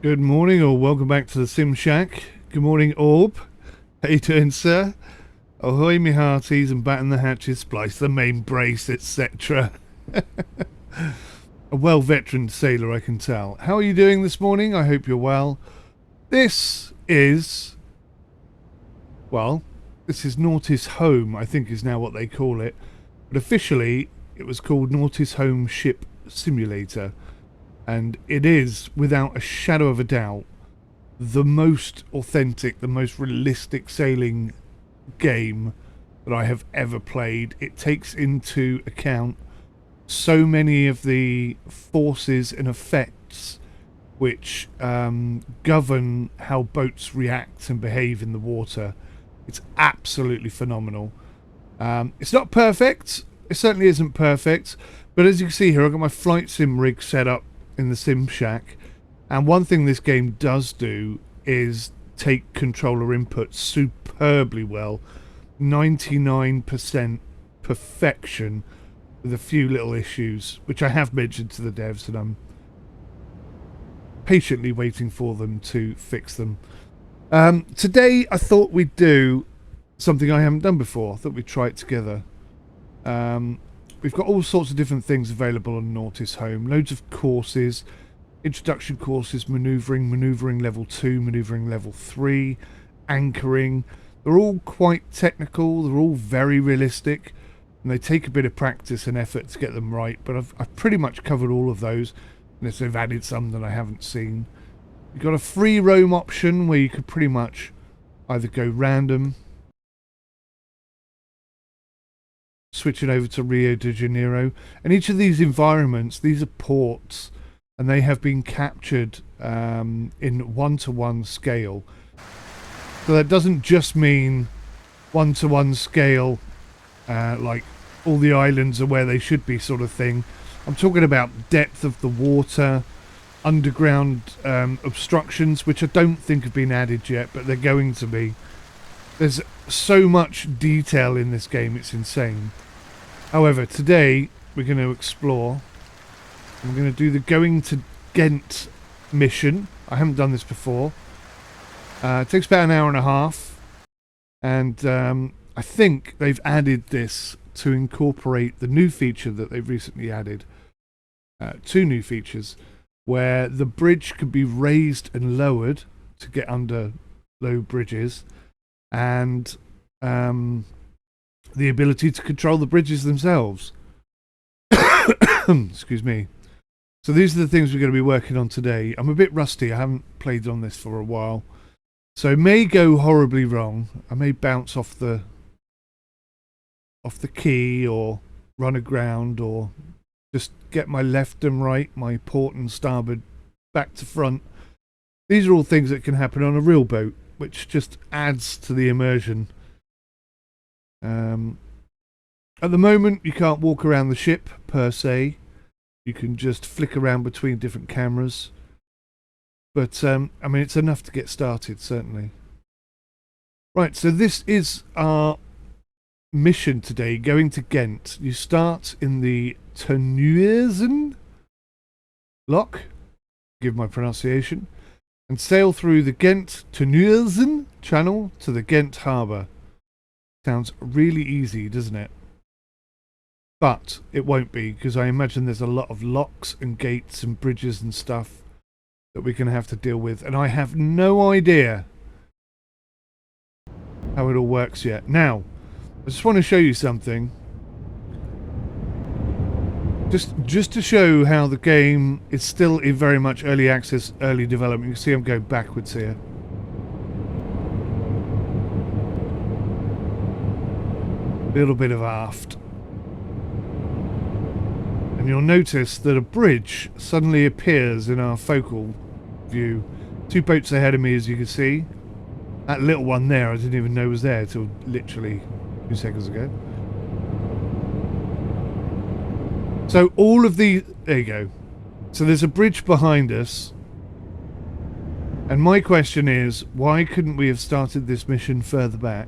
Good morning, or welcome back to the Sim Shack. Good morning, Orb. How you doing, sir? Ahoy, me hearties, and batten the hatches, splice the main brace, etc. A well-veteran sailor, I can tell. How are you doing this morning? I hope you're well. This is Nautis Home, I think is now what they call it. But officially, it was called Nautis Home Ship Simulator. And it is, without a shadow of a doubt, the most authentic, the most realistic sailing game that I have ever played. It takes into account so many of the forces and effects which govern how boats react and behave in the water. It's absolutely phenomenal. It's not perfect. It certainly isn't perfect. But as you can see here, I've got my flight sim rig set up in the Sim Shack, and one thing this game does do is take controller input superbly well. 99% perfection, with a few little issues which I have mentioned to the devs, and I'm patiently waiting for them to fix them. Today I thought we'd do something I haven't done before. I thought we'd try it together. We've got all sorts of different things available on Nautis Home. Loads of courses, introduction courses, manoeuvring level 2, manoeuvring level 3, anchoring. They're all quite technical. They're all very realistic. and they take a bit of practice and effort to get them right, but I've pretty much covered all of those, unless they've added some that I haven't seen. You've got a free roam option where you could pretty much either go random, switch it over to Rio de Janeiro, and each of these environments, these are ports, and they have been captured in 1-to-1 scale. So that doesn't just mean 1-to-1 scale, like all the islands are where they should be sort of thing. I'm talking about depth of the water, underground obstructions, which I don't think have been added yet, but they're going to be. There's so much detail in this game, it's insane. However, today we're going to explore. I'm going to do the going to Ghent mission. I haven't done this before. It takes about an hour and a half, and I think they've added this to incorporate the new feature that they've recently added. 2 new features where the bridge could be raised and lowered to get under low bridges, and the ability to control the bridges themselves. Excuse me. So these are the things we're going to be working on today. I'm a bit rusty. I haven't played on this for a while, so it may go horribly wrong. I may bounce off the key, or run aground, or just get my left and right, my port and starboard, back to front. These are all things that can happen on a real boat, which just adds to the immersion. At the moment, you can't walk around the ship, per se. You can just flick around between different cameras. But, I mean, it's enough to get started, certainly. Right, so this is our mission today, going to Ghent. You start in the Terneuzen lock, give my pronunciation, and sail through the Ghent-Terneuzen channel to the Ghent Harbour. Sounds really easy, doesn't it? But it won't be, because I imagine there's a lot of locks and gates and bridges and stuff that we're going to have to deal with, and I have no idea how it all works yet. Now, I just want to show you something. Just to show how the game is still in very much early access, early development. You can see I'm going backwards here. A little bit of aft. And you'll notice that a bridge suddenly appears in our focal view. 2 boats ahead of me, as you can see. That little one there, I didn't even know was there till literally 2 seconds ago. So all of the... There you go. So there's a bridge behind us. And my question is, why couldn't we have started this mission further back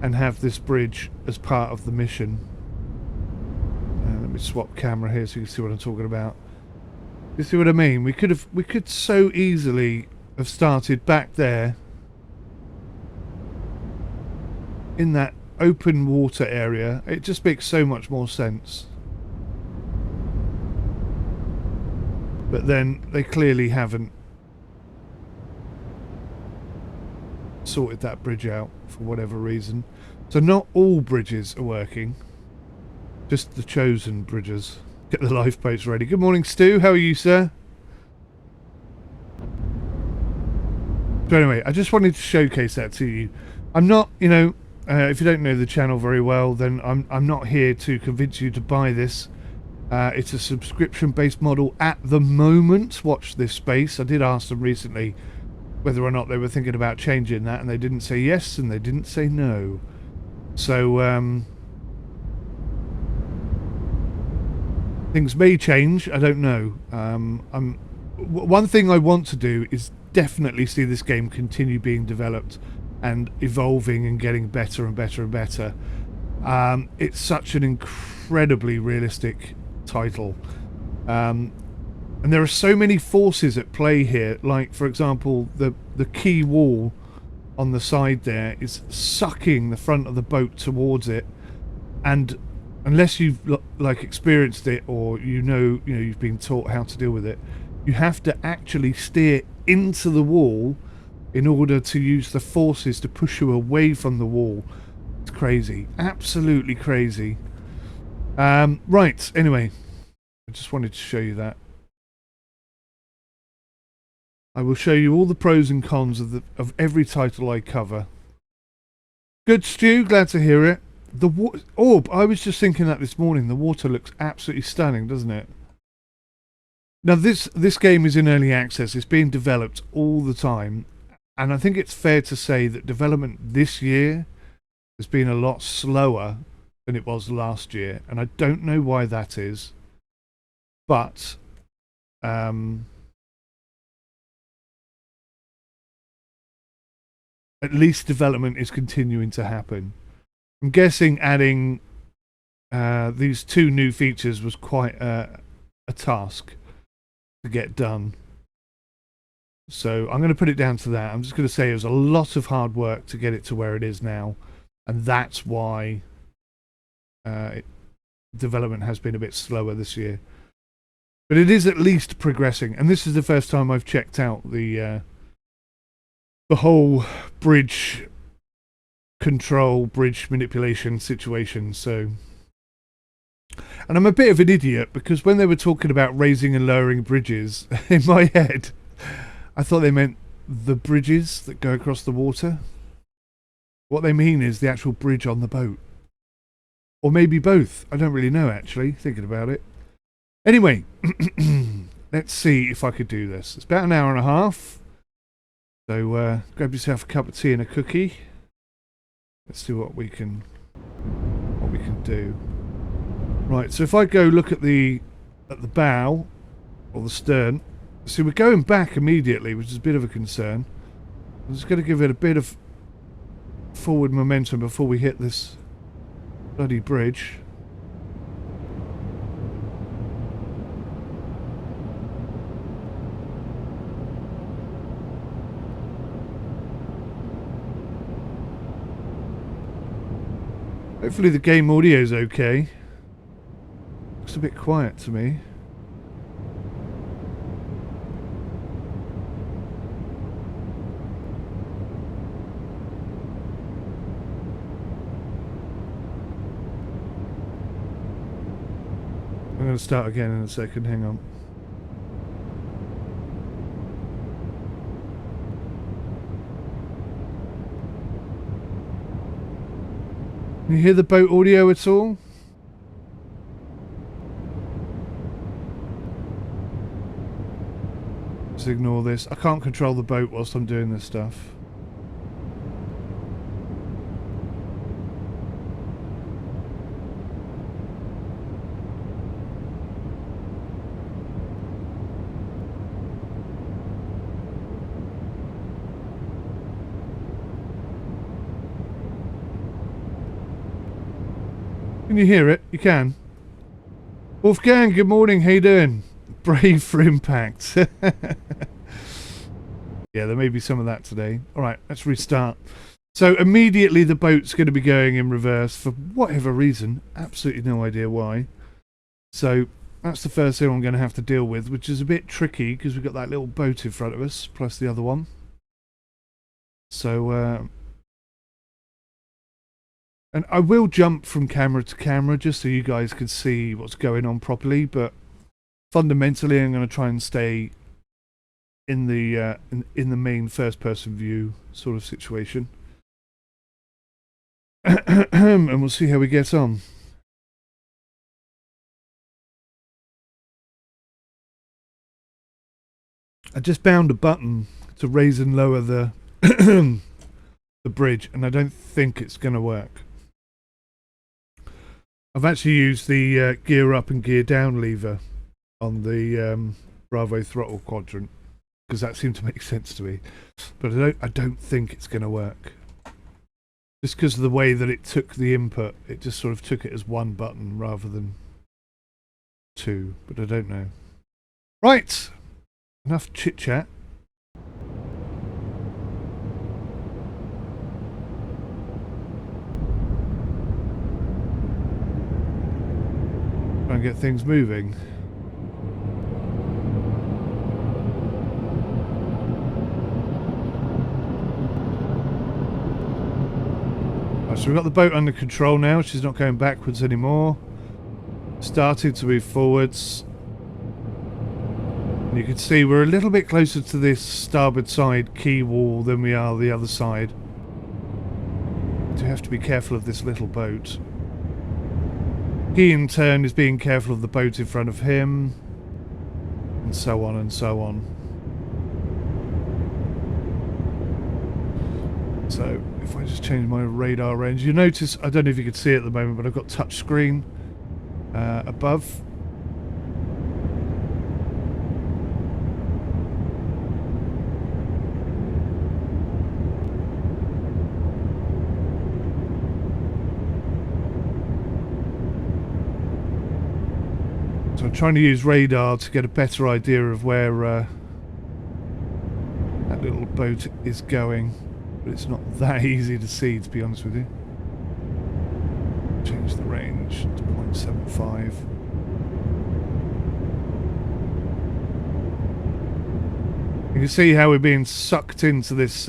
and have this bridge as part of the mission? Let me swap camera here so you can see what I'm talking about. You see what I mean? We could so easily have started back there in that open water area. It just makes so much more sense. But then they clearly haven't sorted that bridge out for whatever reason. So not all bridges are working. Just the chosen bridges. Get the lifeboats ready. Good morning, Stu. How are you, sir? So anyway, I just wanted to showcase that to you. I'm not, you know, if you don't know the channel very well, then I'm not here to convince you to buy this. It's a subscription-based model at the moment. Watch this space. I did ask them recently whether or not they were thinking about changing that, and they didn't say yes, and they didn't say no. So, things may change. I don't know. One thing I want to do is definitely see this game continue being developed and evolving and getting better and better and better. It's such an incredibly realistic title, and there are so many forces at play here. Like, for example, the key wall on the side there is sucking the front of the boat towards it, and unless you've like experienced it, or you know you've been taught how to deal with it, you have to actually steer into the wall in order to use the forces to push you away from the wall. It's crazy. Absolutely crazy. Right, anyway. I just wanted to show you that. I will show you all the pros and cons of every title I cover. Good, Stu. Glad to hear it. I was just thinking that this morning. The water looks absolutely stunning, doesn't it? Now, this game is in early access. It's being developed all the time. And I think it's fair to say that development this year has been a lot slower than it was last year. And I don't know why that is. But at least development is continuing to happen. I'm guessing adding these 2 new features was quite a task to get done. So I'm going to put it down to that. I'm just going to say it was a lot of hard work to get it to where it is now. And that's why development has been a bit slower this year. But it is at least progressing. And this is the first time I've checked out the whole bridge control, bridge manipulation situation. So, and I'm a bit of an idiot because when they were talking about raising and lowering bridges, in my head I thought they meant the bridges that go across the water. What they mean is the actual bridge on the boat, or maybe both. I don't really know, actually, thinking about it. Anyway, let's see if I could do this. It's about an hour and a half, so grab yourself a cup of tea and a cookie. Let's see what we can do. Right, so if I go look at the bow or the stern, see we're going back immediately, which is a bit of a concern. I'm just going to give it a bit of forward momentum before we hit this bloody bridge. Hopefully the game audio is okay. Looks a bit quiet to me. I'm going to start again in a second, hang on. Can you hear the boat audio at all? Just ignore this. I can't control the boat whilst I'm doing this stuff. Can you hear it? You can. Wolfgang, good morning. How you doing? Brave for impact. Yeah, there may be some of that today. All right, let's restart. So immediately the boat's going to be going in reverse for whatever reason. Absolutely no idea why. So that's the first thing I'm going to have to deal with, which is a bit tricky because we've got that little boat in front of us, plus the other one. So, and I will jump from camera to camera just so you guys can see what's going on properly, but fundamentally I'm going to try and stay in the main first person view sort of situation. And we'll see how we get on. I just bound a button to raise and lower the the bridge, and I don't think it's going to work. I've actually used the gear up and gear down lever on the Bravo throttle quadrant because that seemed to make sense to me, but I don't think it's going to work. Just because of the way that it took the input, it just sort of took it as one button rather than two, but I don't know. Right, enough chit chat. Try and get things moving. So we've got the boat under control now. She's not going backwards anymore. Starting to move forwards. And you can see we're a little bit closer to this starboard side quay wall than we are the other side. Do have to be careful of this little boat. He in turn is being careful of the boat in front of him. And so on and so on. So if I just change my radar range, you notice, I don't know if you can see it at the moment, but I've got touch screen above. So I'm trying to use radar to get a better idea of where that little boat is going. But it's not that easy to see, to be honest with you. Change the range to 0.75. You can see how we're being sucked into this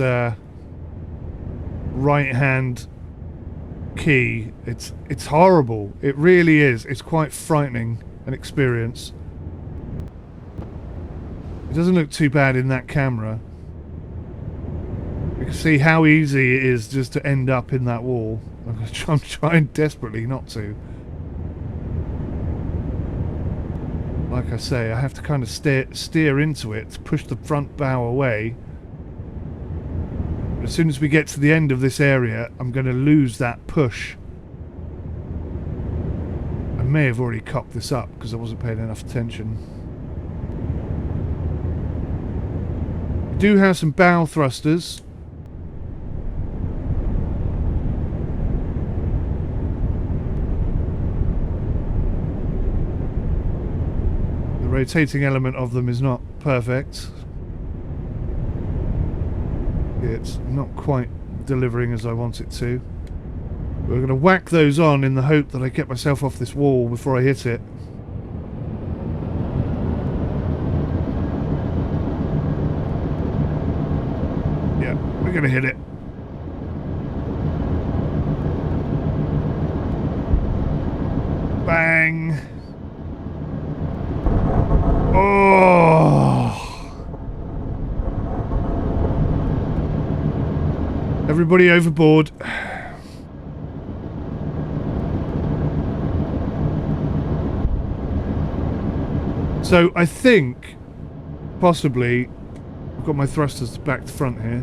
right-hand key. It's horrible. It really is. It's quite frightening an experience. It doesn't look too bad in that camera. You can see how easy it is just to end up in that wall. I'm trying desperately not to. Like I say, I have to kind of steer into it to push the front bow away. But as soon as we get to the end of this area, I'm going to lose that push. I may have already cocked this up because I wasn't paying enough attention. We do have some bow thrusters. The rotating element of them is not perfect. It's not quite delivering as I want it to. We're going to whack those on in the hope that I get myself off this wall before I hit it. Yeah, we're going to hit it. Bang! Oh! Everybody overboard. So I think, possibly, I've got my thrusters back to front here.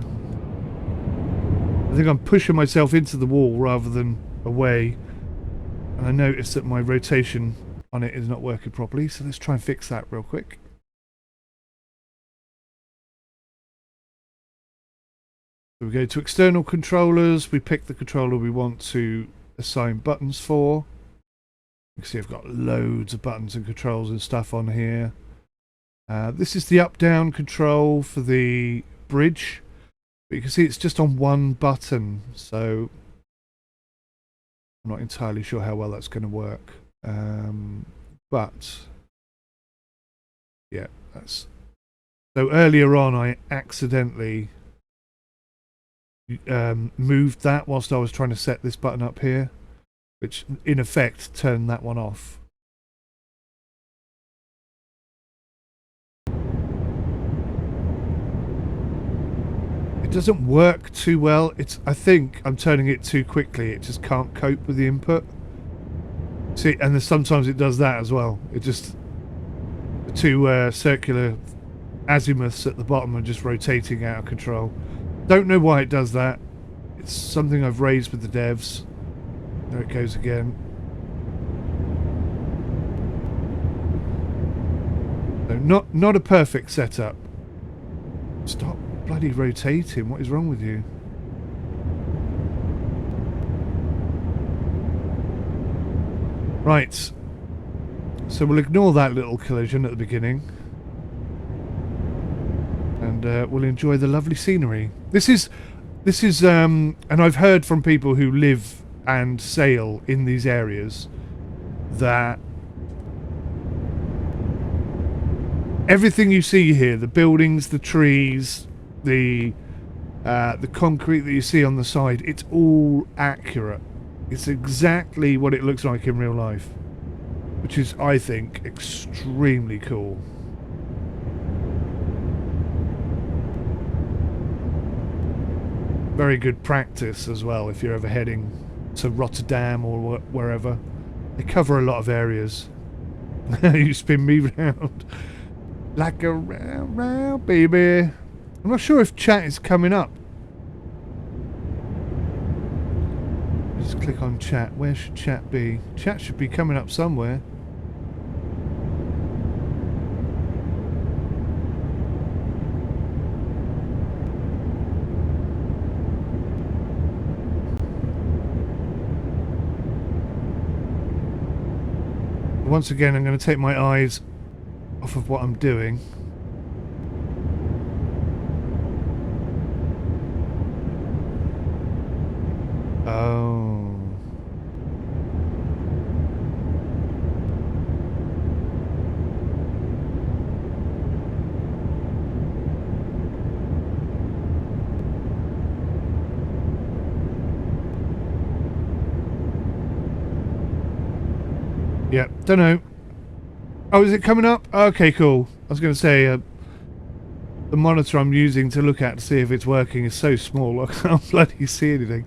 I think I'm pushing myself into the wall rather than away. And I noticed that my rotation on it is not working properly, so let's try and fix that real quick. So we go to external controllers, we pick the controller we want to assign buttons for. You can see I've got loads of buttons and controls and stuff on here. This is the up-down control for the bridge. But you can see it's just on one button, so I'm not entirely sure how well that's going to work. But yeah, that's... So earlier on I accidentally moved that whilst I was trying to set this button up here, which in effect turned that one off. It doesn't work too well. I think I'm turning it too quickly. It just can't cope with the input. See, and sometimes it does that as well. It just, the two circular azimuths at the bottom are just rotating out of control. Don't know why it does that. It's something I've raised with the devs. There it goes again. So not a perfect setup. Stop bloody rotating. What is wrong with you? Right. So we'll ignore that little collision at the beginning. And we'll enjoy the lovely scenery. This is and I've heard from people who live and sail in these areas that everything you see here, the buildings, the trees, the concrete that you see on the side, it's all accurate. It's exactly what it looks like in real life, which is, I think, extremely cool. Very good practice as well if you're ever heading to Rotterdam or wherever. They cover a lot of areas. You spin me round like a round, round, baby. I'm not sure if chat is coming up. Just click on chat. Where should chat be? Chat should be coming up somewhere. Once again, I'm going to take my eyes off of what I'm doing. Oh. Yeah, don't know. Oh, is it coming up? Okay, cool. I was going to say, the monitor I'm using to look at to see if it's working is so small I can't bloody see anything.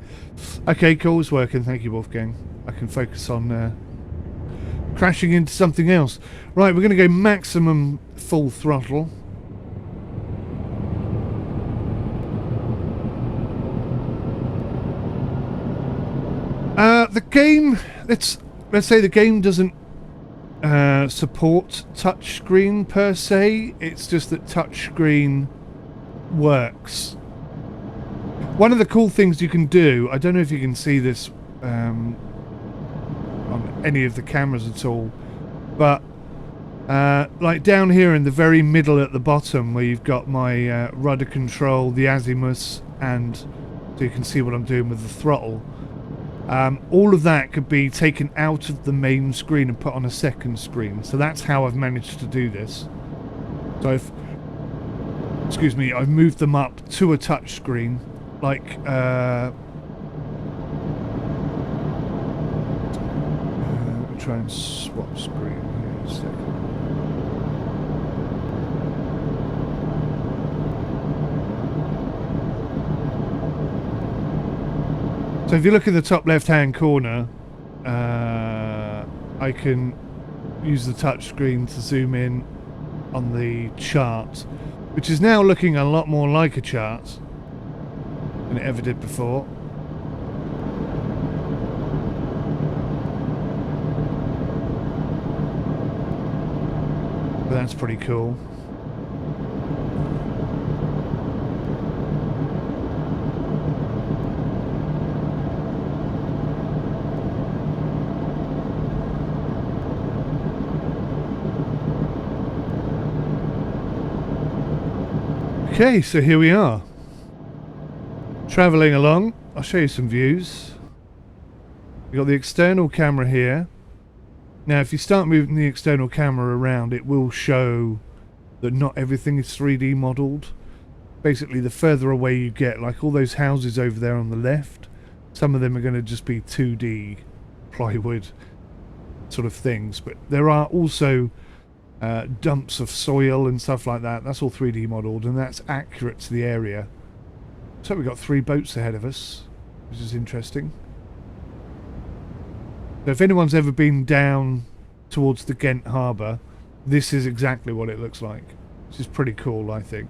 Okay, cool, it's working. Thank you, Wolfgang. I can focus on crashing into something else. Right, we're going to go maximum full throttle. The game, let's say the game doesn't support touchscreen per se. It's just that touchscreen works. One of the cool things you can do, I don't know if you can see this on any of the cameras at all, but like down here in the very middle at the bottom where you've got my rudder control, the azimuth, and so you can see what I'm doing with the throttle. All of that could be taken out of the main screen and put on a second screen. So that's how I've managed to do this. So I've moved them up to a touch screen. Like, I'll try and swap screen here a second. So if you look in the top left-hand corner, I can use the touch screen to zoom in on the chart, which is now looking a lot more like a chart than it ever did before. But that's pretty cool. Okay, so here we are, travelling along. I'll show you some views. We've got the external camera here. Now if you start moving the external camera around, it will show that not everything is 3D modelled. Basically, the further away you get, like all those houses over there on the left, some of them are going to just be 2D plywood sort of things, but there are also dumps of soil and stuff like that. That's all 3D modelled, and that's accurate to the area. So we've got 3 boats ahead of us, which is interesting. So if anyone's ever been down towards the Ghent Harbour, this is exactly what it looks like, which is pretty cool, I think.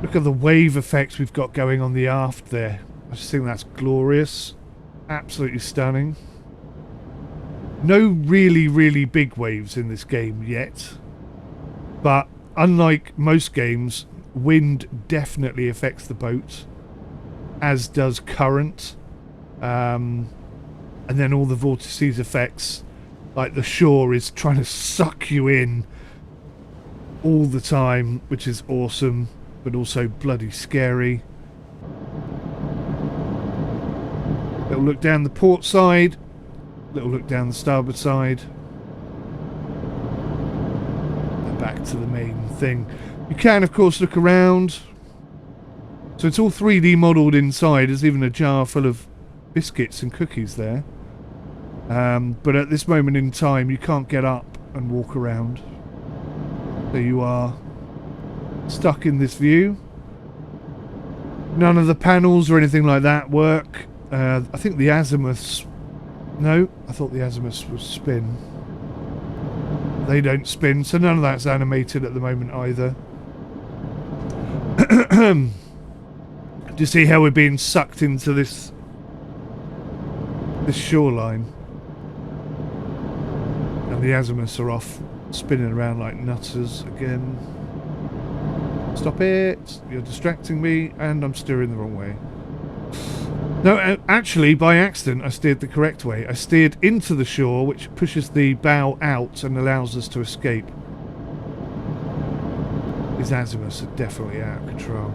Look at the wave effects we've got going on the aft there. I just think that's glorious. Absolutely stunning. No really, really big waves in this game yet, but unlike most games, wind definitely affects the boat, as does current, and then all the vortices effects, like the shore is trying to suck you in all the time, which is awesome, but also bloody scary. Little look down the port side. Little look down the starboard side. And back to the main thing. You can, of course, look around So it's all 3D modelled inside. There's even a jar full of biscuits and cookies there. But at this moment in time, you can't get up and walk around. So you are stuck in this view. None of the panels or anything like that work. I think the azimuths... No, I thought the azimuths would spin. They don't spin, so none of that's animated at the moment either. Do you see how we're being sucked into this shoreline? And the azimuths are off, spinning around like nutters again. Stop it! You're distracting me, and I'm steering the wrong way. No, actually, by accident, I steered the correct way. I steered into the shore, which pushes the bow out and allows us to escape. These azimuths are definitely out of control.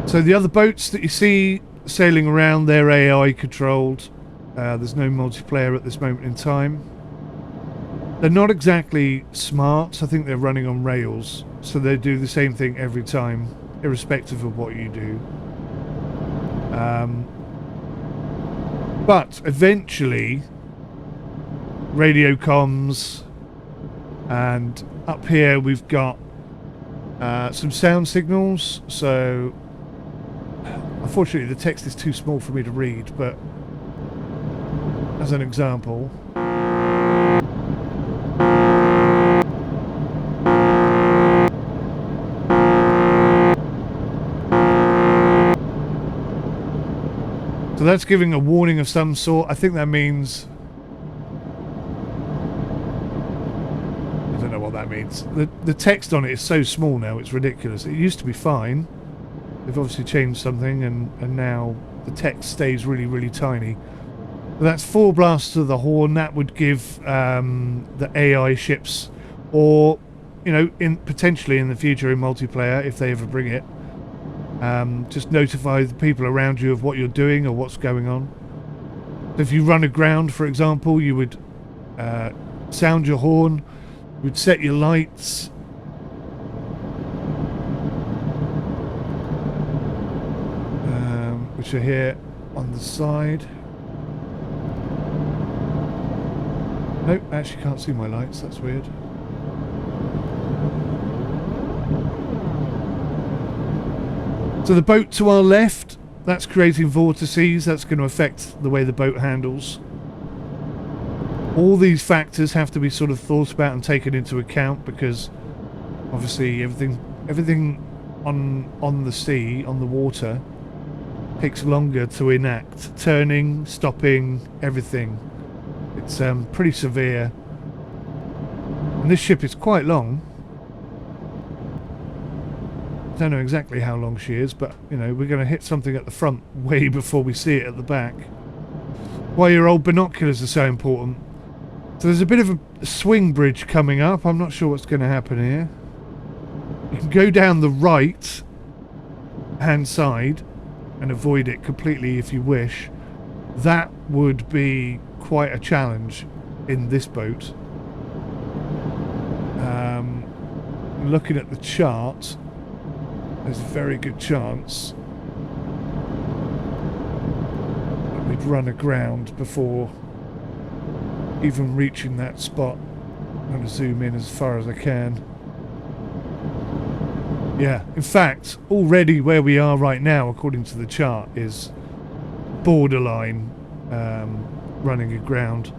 So the other boats that you see sailing around, they're AI controlled. There's no multiplayer at this moment in time. They're not exactly smart. I think they're running on rails, so they do the same thing every time, irrespective of what you do. But eventually, radio comms, and up here we've got some sound signals. So unfortunately the text is too small for me to read, but as an example, so that's giving a warning of some sort. I think that means, I don't know what that means. The text on it is so small now, it's ridiculous. It used to be fine. They've obviously changed something, and now the text stays really, really tiny. But that's 4 blasts of the horn. That would give the AI ships, or, you know, potentially in the future in multiplayer, if they ever bring it, just notify the people around you of what you're doing or what's going on. If you run aground, for example, you would sound your horn, you would set your lights, which are here on the side. Nope, actually can't see my lights, that's weird. So the boat to our left, that's creating vortices. That's going to affect the way the boat handles. All these factors have to be sort of thought about and taken into account, because obviously everything on the sea, on the water, takes longer to enact. Turning, stopping, everything. It's pretty severe. And this ship is quite long. I don't know exactly how long she is, but, you know, we're going to hit something at the front way before we see it at the back. Why your old binoculars are so important. So there's a bit of a swing bridge coming up. I'm not sure what's going to happen here. You can go down the right hand side and avoid it completely if you wish. That would be quite a challenge in this boat. Looking at the chart, there's a very good chance that we'd run aground before even reaching that spot. I'm going to zoom in as far as I can. Yeah, in fact, already where we are right now, according to the chart, is borderline running aground.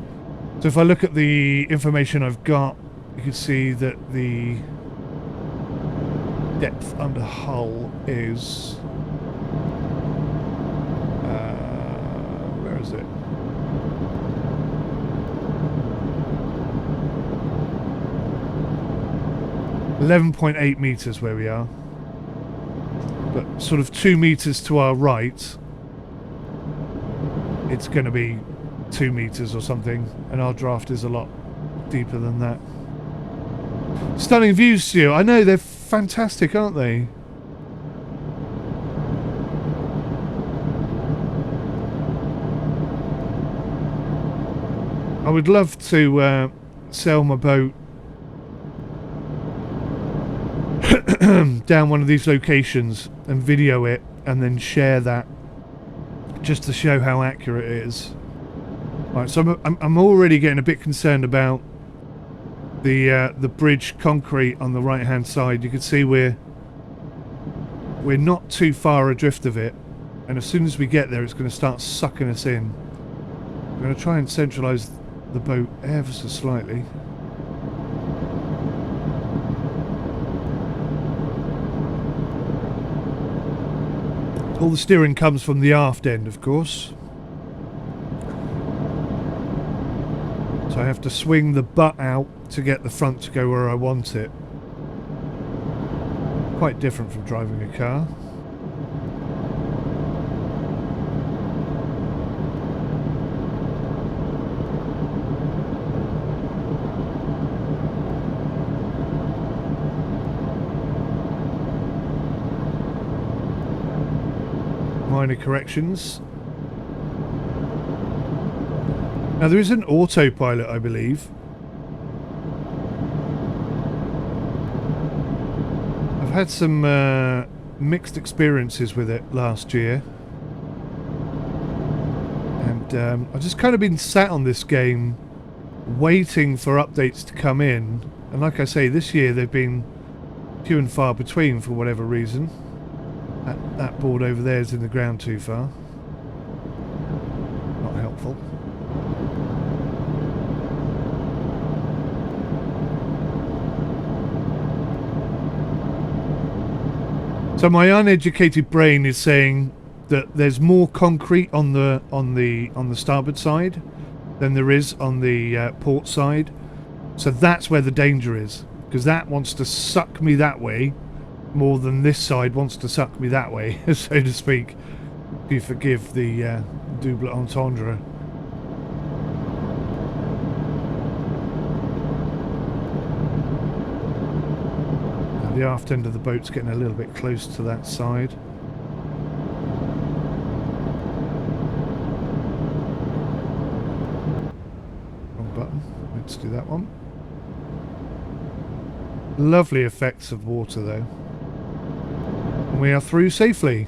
So if I look at the information I've got, you can see that the depth under hull is where is it? .8 meters where we are, but sort of 2 meters to our right it's going to be 2 meters or something, and our draft is a lot deeper than that. Stunning views, Stu. I know, they're fantastic, aren't they? I would love to sell my boat down one of these locations and video it and then share that just to show how accurate it is. Right, so I'm already getting a bit concerned about the bridge concrete on the right hand side. You can see we're not too far adrift of it, and as soon as we get there it's going to start sucking us in. I'm going to try and centralise the boat ever so slightly. All the steering comes from the aft end, of course. So I have to swing the butt out to get the front to go where I want it. Quite different from driving a car. Minor corrections. Now there is an autopilot, I believe. I've had some mixed experiences with it last year, and I've just kind of been sat on this game waiting for updates to come in, and like I say, this year they've been few and far between for whatever reason. That board over there is in the ground too far. Not helpful. So my uneducated brain is saying that there's more concrete on the starboard side than there is on the port side. So that's where the danger is, because that wants to suck me that way more than this side wants to suck me that way, so to speak. If you forgive the double entendre. Now the aft end of the boat's getting a little bit close to that side. Wrong button. Let's do that one. Lovely effects of water though. We are through safely.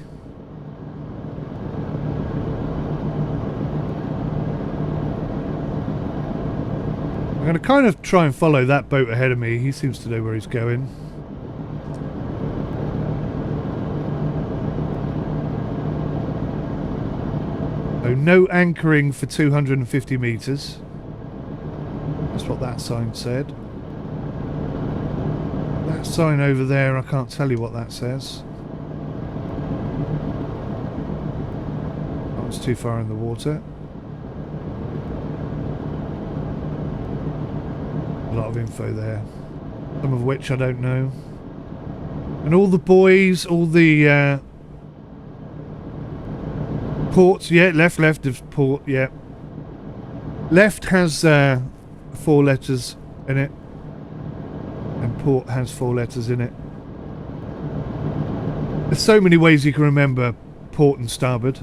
I'm going to kind of try and follow that boat ahead of me. He seems to know where he's going. So no anchoring for 250 metres. That's what that sign said. That sign over there, I can't tell you what that says. That was too far in the water. A lot of info there, some of which I don't know. And all the buoys, all the ports, yeah, left of port, yeah. Left has 4 letters in it, and port has 4 letters in it. There's so many ways you can remember port and starboard.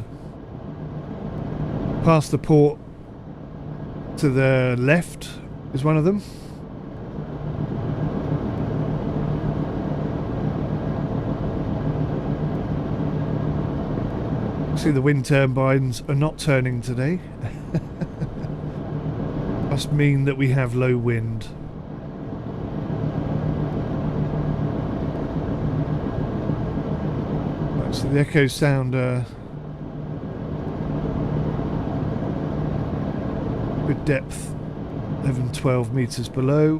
Past the port to the left is one of them. See, the wind turbines are not turning today. Must mean that we have low wind. Right, so the echo sound good depth, 11-12 meters below.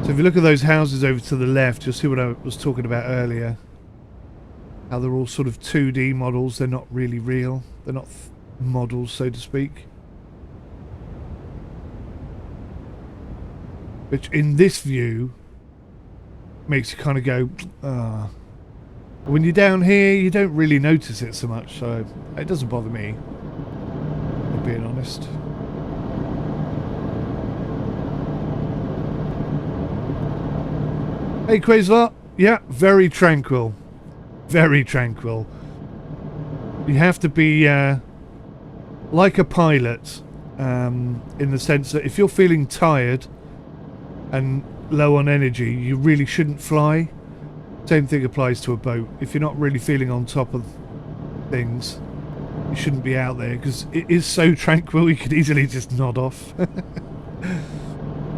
So if you look at those houses over to the left, you'll see what I was talking about earlier. How they're all sort of 2D models. They're not really real. They're not models, so to speak. Which in this view makes you kind of go, ah. When you're down here, you don't really notice it so much, so it doesn't bother me, if being honest. Hey Quasar, yeah, very tranquil. Very tranquil. You have to be like a pilot in the sense that if you're feeling tired and low on energy, you really shouldn't fly. Same thing applies to a boat. If you're not really feeling on top of things, you shouldn't be out there, because it is so tranquil you could easily just nod off.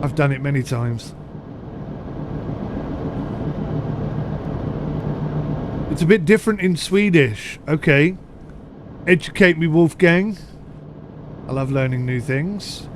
I've done it many times. It's a bit different in Swedish. Okay. Educate me, Wolfgang. I love learning new things.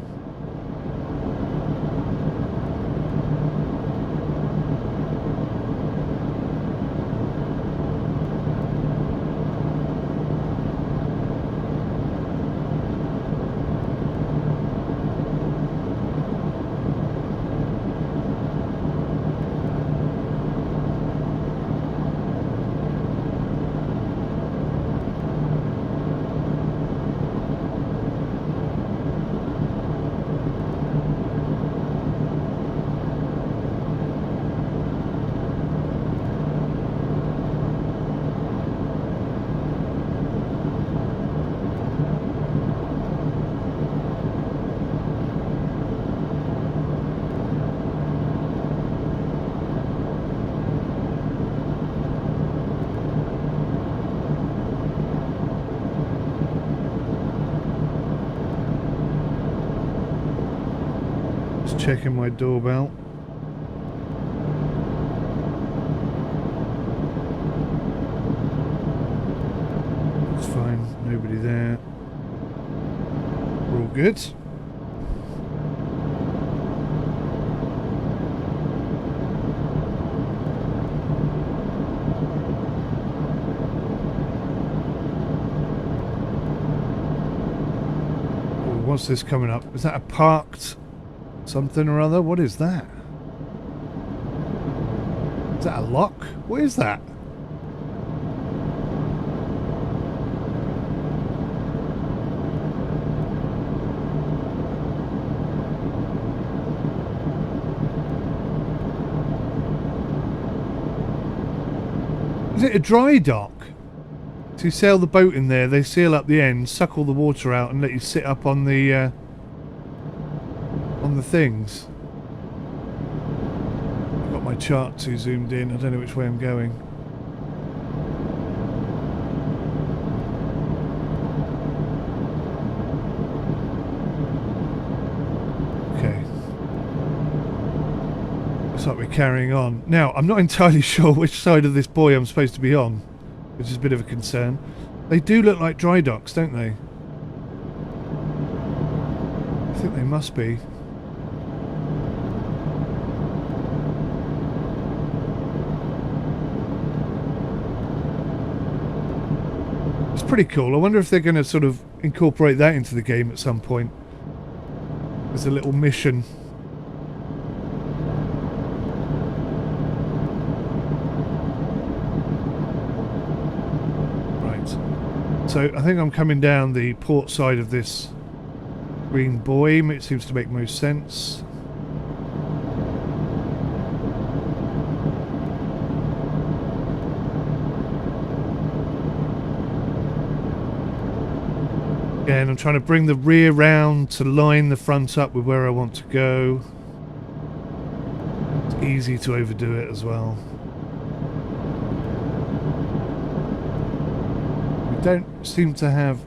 Checking my doorbell. It's fine, nobody there. We're all good. Oh, what's this coming up? Is that a parked something or other? What is that? Is that a lock? What is that? Is it a dry dock? So you sail the boat in there, they seal up the end, suck all the water out and let you sit up on the things. I've got my chart too zoomed in. I don't know which way I'm going. Okay. Looks like we're carrying on. Now, I'm not entirely sure which side of this buoy I'm supposed to be on, which is a bit of a concern. They do look like dry docks, don't they? I think they must be. Pretty cool. I wonder if they're going to sort of incorporate that into the game at some point as a little mission. Right. So I think I'm coming down the port side of this green buoy. It seems to make most sense. Again, I'm trying to bring the rear round to line the front up with where I want to go. It's easy to overdo it as well. We don't seem to have...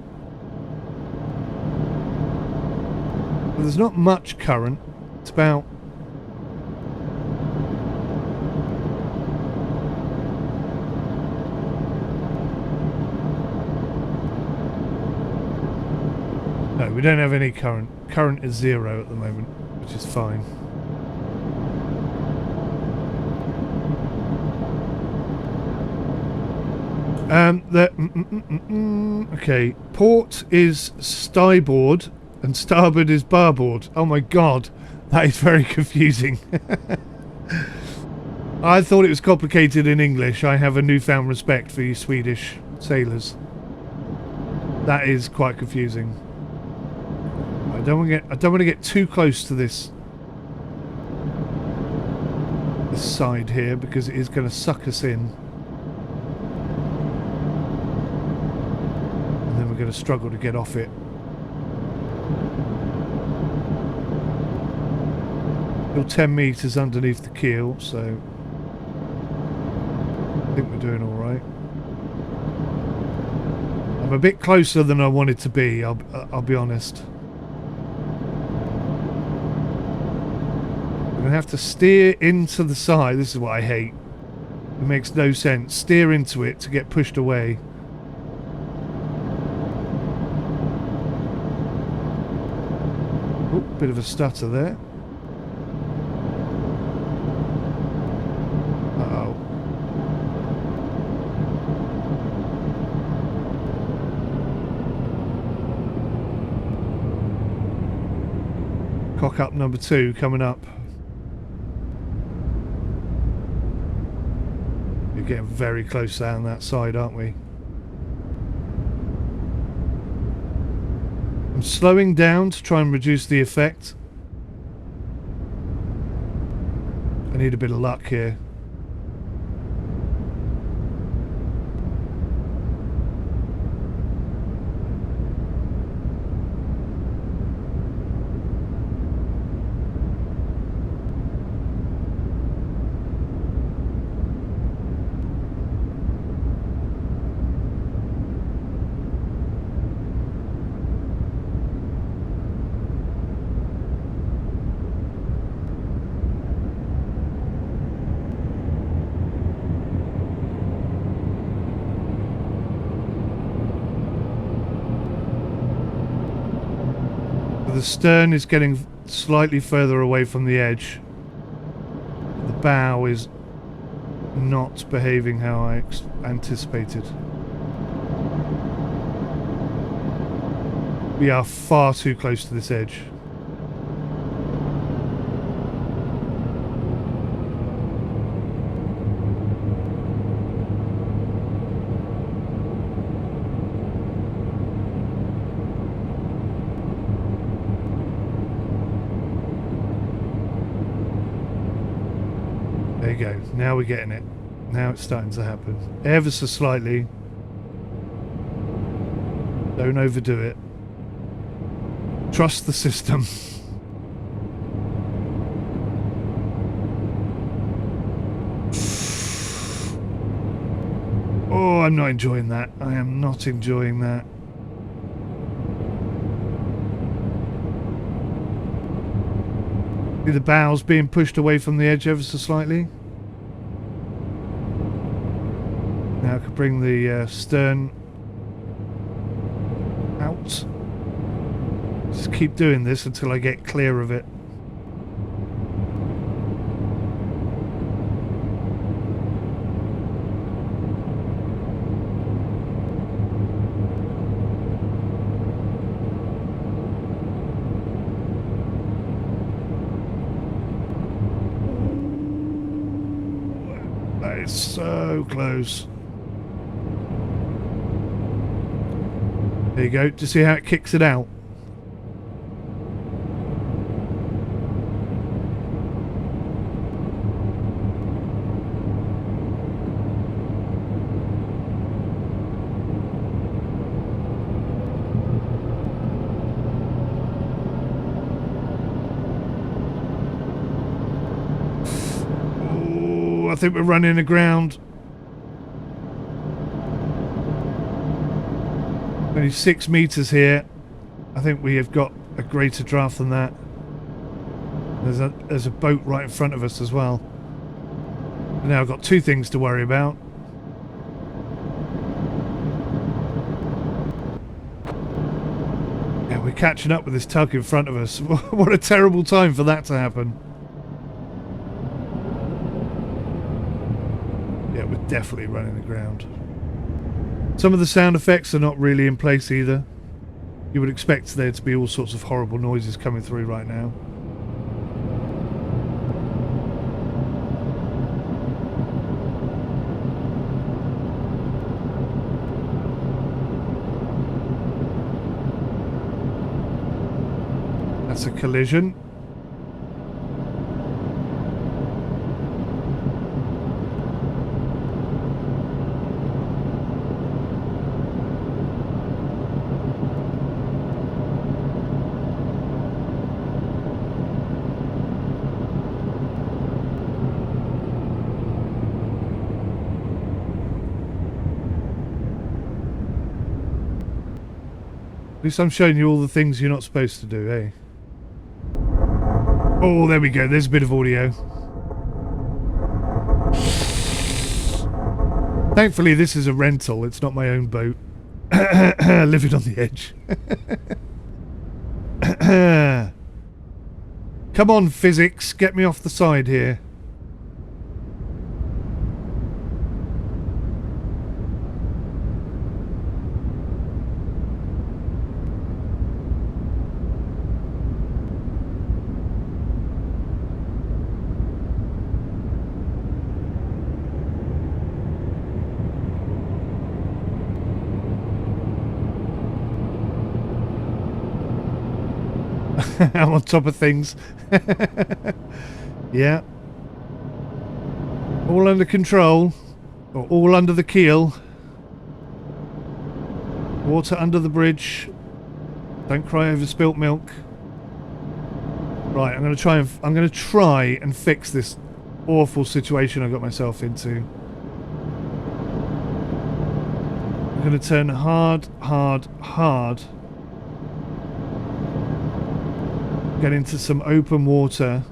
Well, there's not much current. It's about... No, we don't have any current. Current is 0 at the moment, which is fine. Okay, port is starboard and starboard is barboard. Oh my god, that is very confusing. I thought it was complicated in English. I have a newfound respect for you Swedish sailors. That is quite confusing. I don't want to get too close to this side here because it is going to suck us in. And then we're going to struggle to get off it. Still 10 metres underneath the keel, so I think we're doing all right. I'm a bit closer than I wanted to be, I'll be honest. I'm going to have to steer into the side. This is what I hate. It makes no sense. Steer into it to get pushed away. Oh, bit of a stutter there. Uh-oh. Cock up number 2 coming up. We're getting very close down that side, aren't we? I'm slowing down to try and reduce the effect. I need a bit of luck here. The stern is getting slightly further away from the edge. The bow is not behaving how I anticipated. We are far too close to this edge. There you go. Now we're getting it. Now it's starting to happen. Ever so slightly. Don't overdo it. Trust the system. Oh, I'm not enjoying that. I am not enjoying that. See the bows being pushed away from the edge ever so slightly. Now I can bring the stern out. Just keep doing this until I get clear of it. That is so close. There you go. Do you see how it kicks it out? Oh, I think we're running aground. Only 6 meters here. I think we have got a greater draft than that. There's a boat right in front of us as well. Now I've got 2 things to worry about. Yeah, we're catching up with this tug in front of us. What a terrible time for that to happen. Yeah, we're definitely running aground. Some of the sound effects are not really in place either. You would expect there to be all sorts of horrible noises coming through right now. That's a collision. least I'm showing you all the things you're not supposed to do, eh? Oh, there we go. There's a bit of audio. Thankfully, this is a rental. It's not my own boat. Living on the edge. Come on, physics. Get me off the side here. I'm on top of things. Yeah. All under control. Or all under the keel. Water under the bridge. Don't cry over spilt milk. Right, I'm going to try and fix this awful situation I got myself into. I'm going to turn hard. Get into some open water.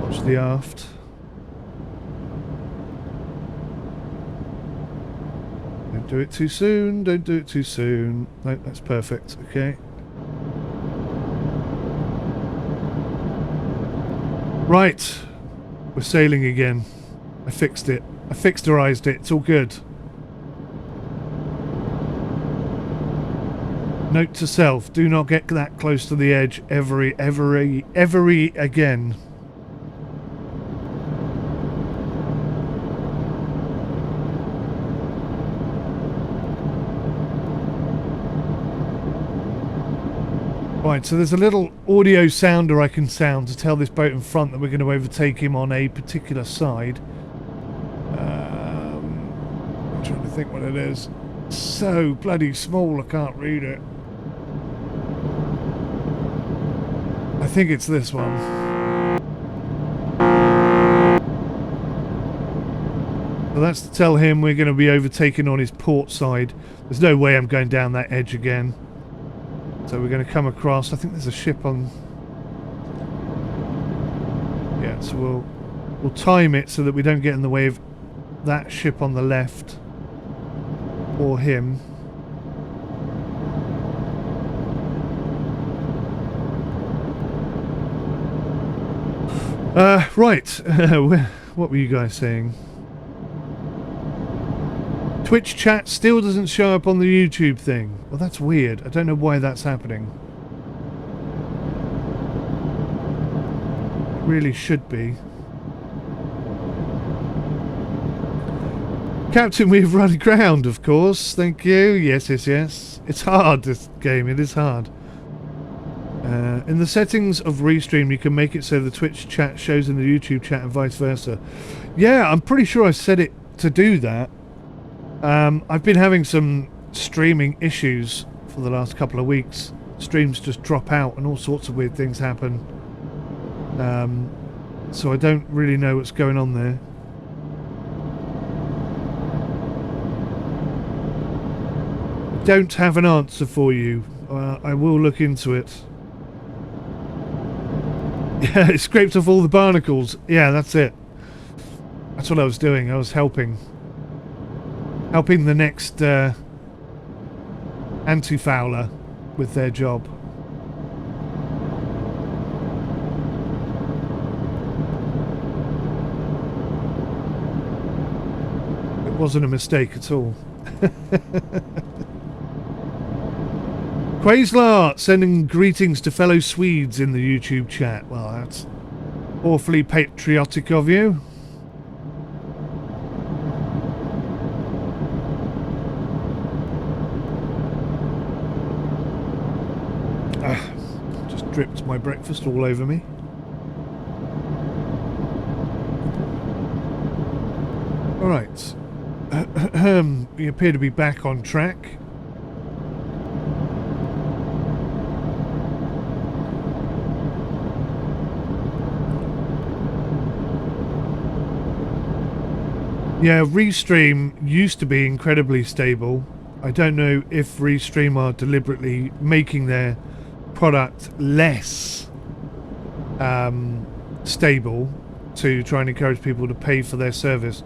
Watch the aft. Don't do it too soon. Don't do it too soon. No, that's perfect. Okay. Right. We're sailing again. I fixed it. I fixturized it. It's all good. Note to self, do not get that close to the edge ever again. Right, so there's a little audio sounder I can sound to tell this boat in front that we're going to overtake him on a particular side. I'm trying to think what it is. It's so bloody small I can't read it. I think it's this one. So that's to tell him we're going to be overtaken on his port side. There's no way I'm going down that edge again. So we're going to come across. I think there's a ship on. Yeah, so we'll time it so that we don't get in the way of that ship on the left or him. Right. What were you guys saying? Twitch chat still doesn't show up on the YouTube thing. Well, that's weird. I don't know why that's happening. It really should be. Captain, we've run aground, of course. Thank you. Yes. It's hard, this game. It is hard. In the settings of Restream, you can make it so the Twitch chat shows in the YouTube chat and vice versa. Yeah, I'm pretty sure I set it to do that. I've been having some streaming issues for the last couple of weeks. Streams just drop out and all sorts of weird things happen. So I don't really know what's going on there. Don't have an answer for you. I will look into it. Yeah, it scraped off all the barnacles. Yeah, that's it. That's what I was doing. I was helping the next anti-fouler with their job. It wasn't a mistake at all. Quaslar sending greetings to fellow Swedes in the YouTube chat. Well, that's awfully patriotic of you. Just dripped my breakfast all over me. Alright. We appear to be back on track. Yeah, Restream used to be incredibly stable. I don't know if Restream are deliberately making their product less stable to try and encourage people to pay for their service.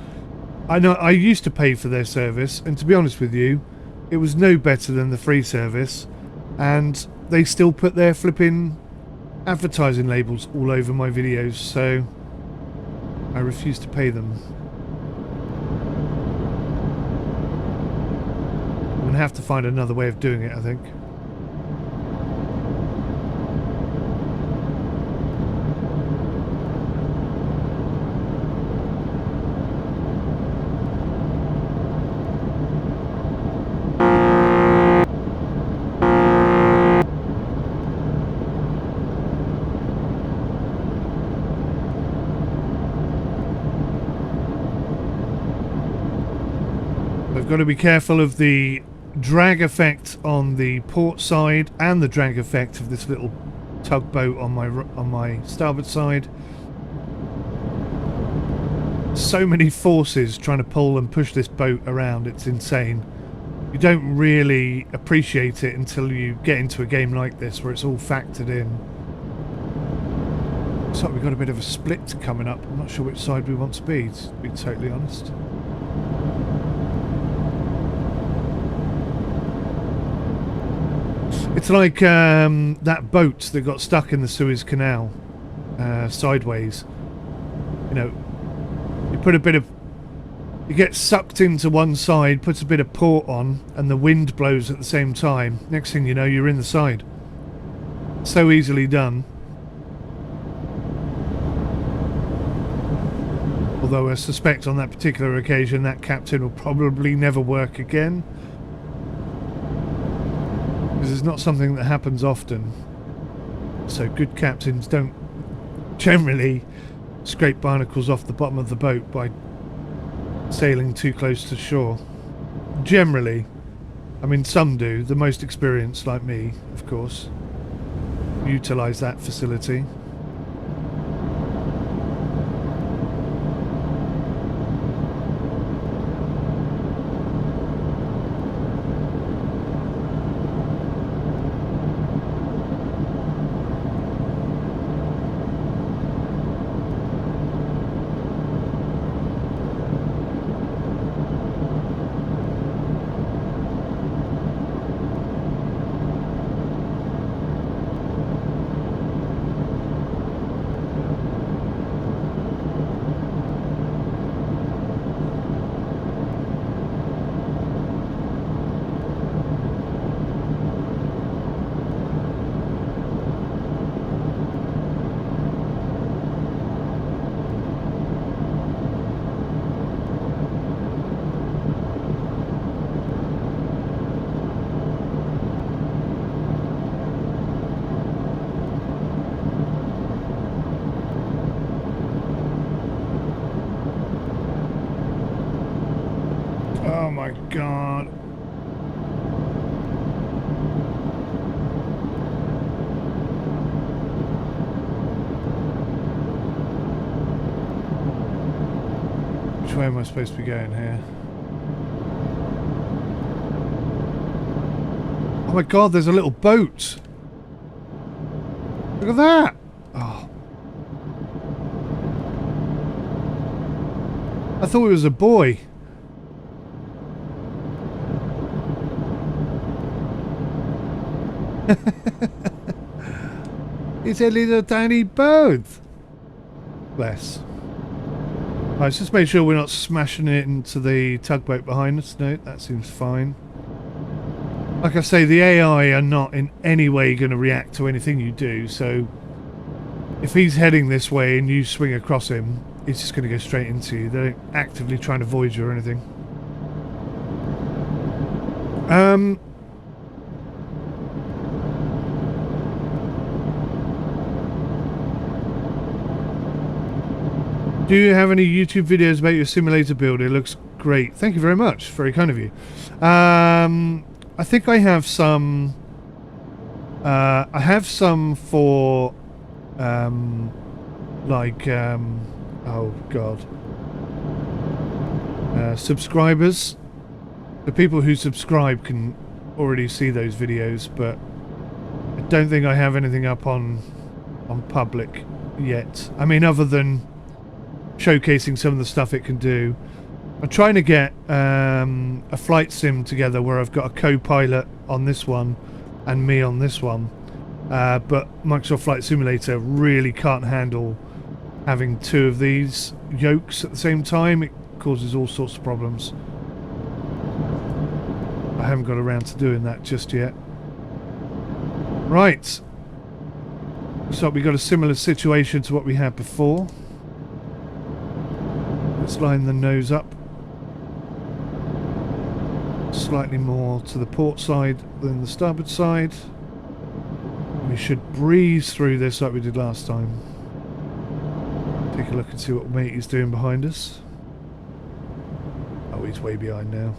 I know I used to pay for their service, and to be honest with you, it was no better than the free service, and they still put their flipping advertising labels all over my videos, so I refuse to pay them. I'm gonna have to find another way of doing it, I think. I've got to be careful of the drag effect on the port side and the drag effect of this little tugboat on my starboard side. So many forces trying to pull and push this boat around, it's insane. You don't really appreciate it until you get into a game like this where it's all factored in. Looks like we've got a bit of a split coming up. I'm not sure which side we want to be totally honest. It's like that boat that got stuck in the Suez Canal sideways. You know, you get sucked into one side, puts a bit of port on, and the wind blows at the same time. Next thing you know, you're in the side. So easily done. Although I suspect on that particular occasion that captain will probably never work again. Because it's not something that happens often. So good captains don't generally scrape barnacles off the bottom of the boat by sailing too close to shore. Generally. I mean, some do. The most experienced, like me, of course, utilise that facility. Oh my god. Which way am I supposed to be going here? Oh my god, there's a little boat. Look at that. Oh. I thought it was a boy. It's a little tiny boat. Bless. Right, let's just make sure we're not smashing it into the tugboat behind us. No, that seems fine. Like I say, the AI are not in any way going to react to anything you do, so if he's heading this way and you swing across him, he's just going to go straight into you. They're actively trying to avoid you or anything. Do you have any YouTube videos about your simulator build? It looks great. Thank you very much. Very kind of you. I think I have some. I have some for, like, oh god. Subscribers. The people who subscribe can already see those videos, but I don't think I have anything up on public yet. I mean, other than showcasing some of the stuff it can do. I'm trying to get a flight sim together where I've got a co-pilot on this one and me on this one. But Microsoft Flight Simulator really can't handle having two of these yokes at the same time. It causes all sorts of problems. I haven't got around to doing that just yet. Right. So we got a similar situation to what we had before. Let's line the nose up. Slightly more to the port side than the starboard side. We should breeze through this like we did last time. Take a look and see what mate is doing behind us. Oh, he's way behind now.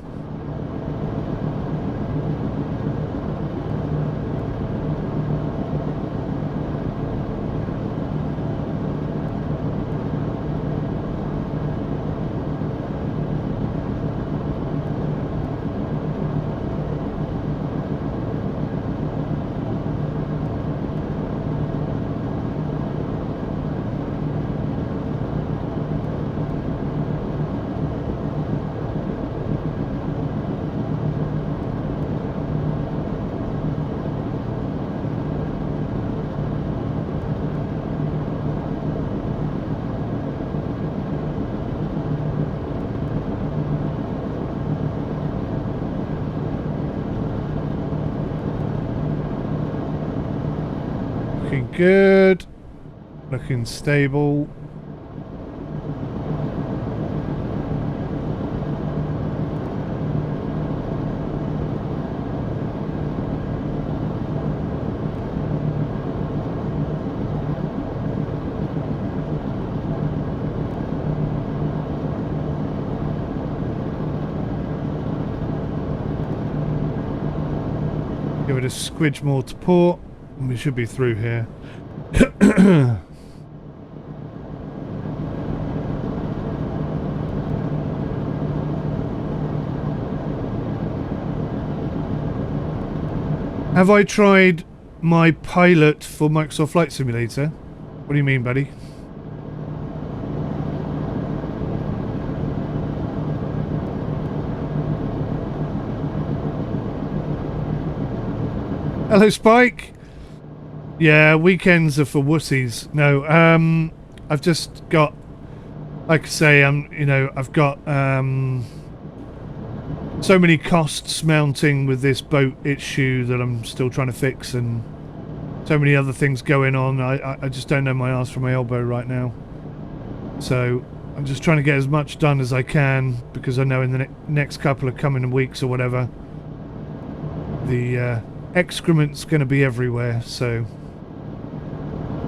Looking good. Looking stable. Give it a squidge more to port. We should be through here. Have I tried my pilot for Microsoft Flight Simulator? What do you mean, buddy? Hello, Spike. Yeah, weekends are for wussies. No, I've just got, like I say, I've got so many costs mounting with this boat issue that I'm still trying to fix, and so many other things going on. I just don't know my arse from my elbow right now. So I'm just trying to get as much done as I can, because I know in the next couple of coming weeks or whatever, the excrement's going to be everywhere. So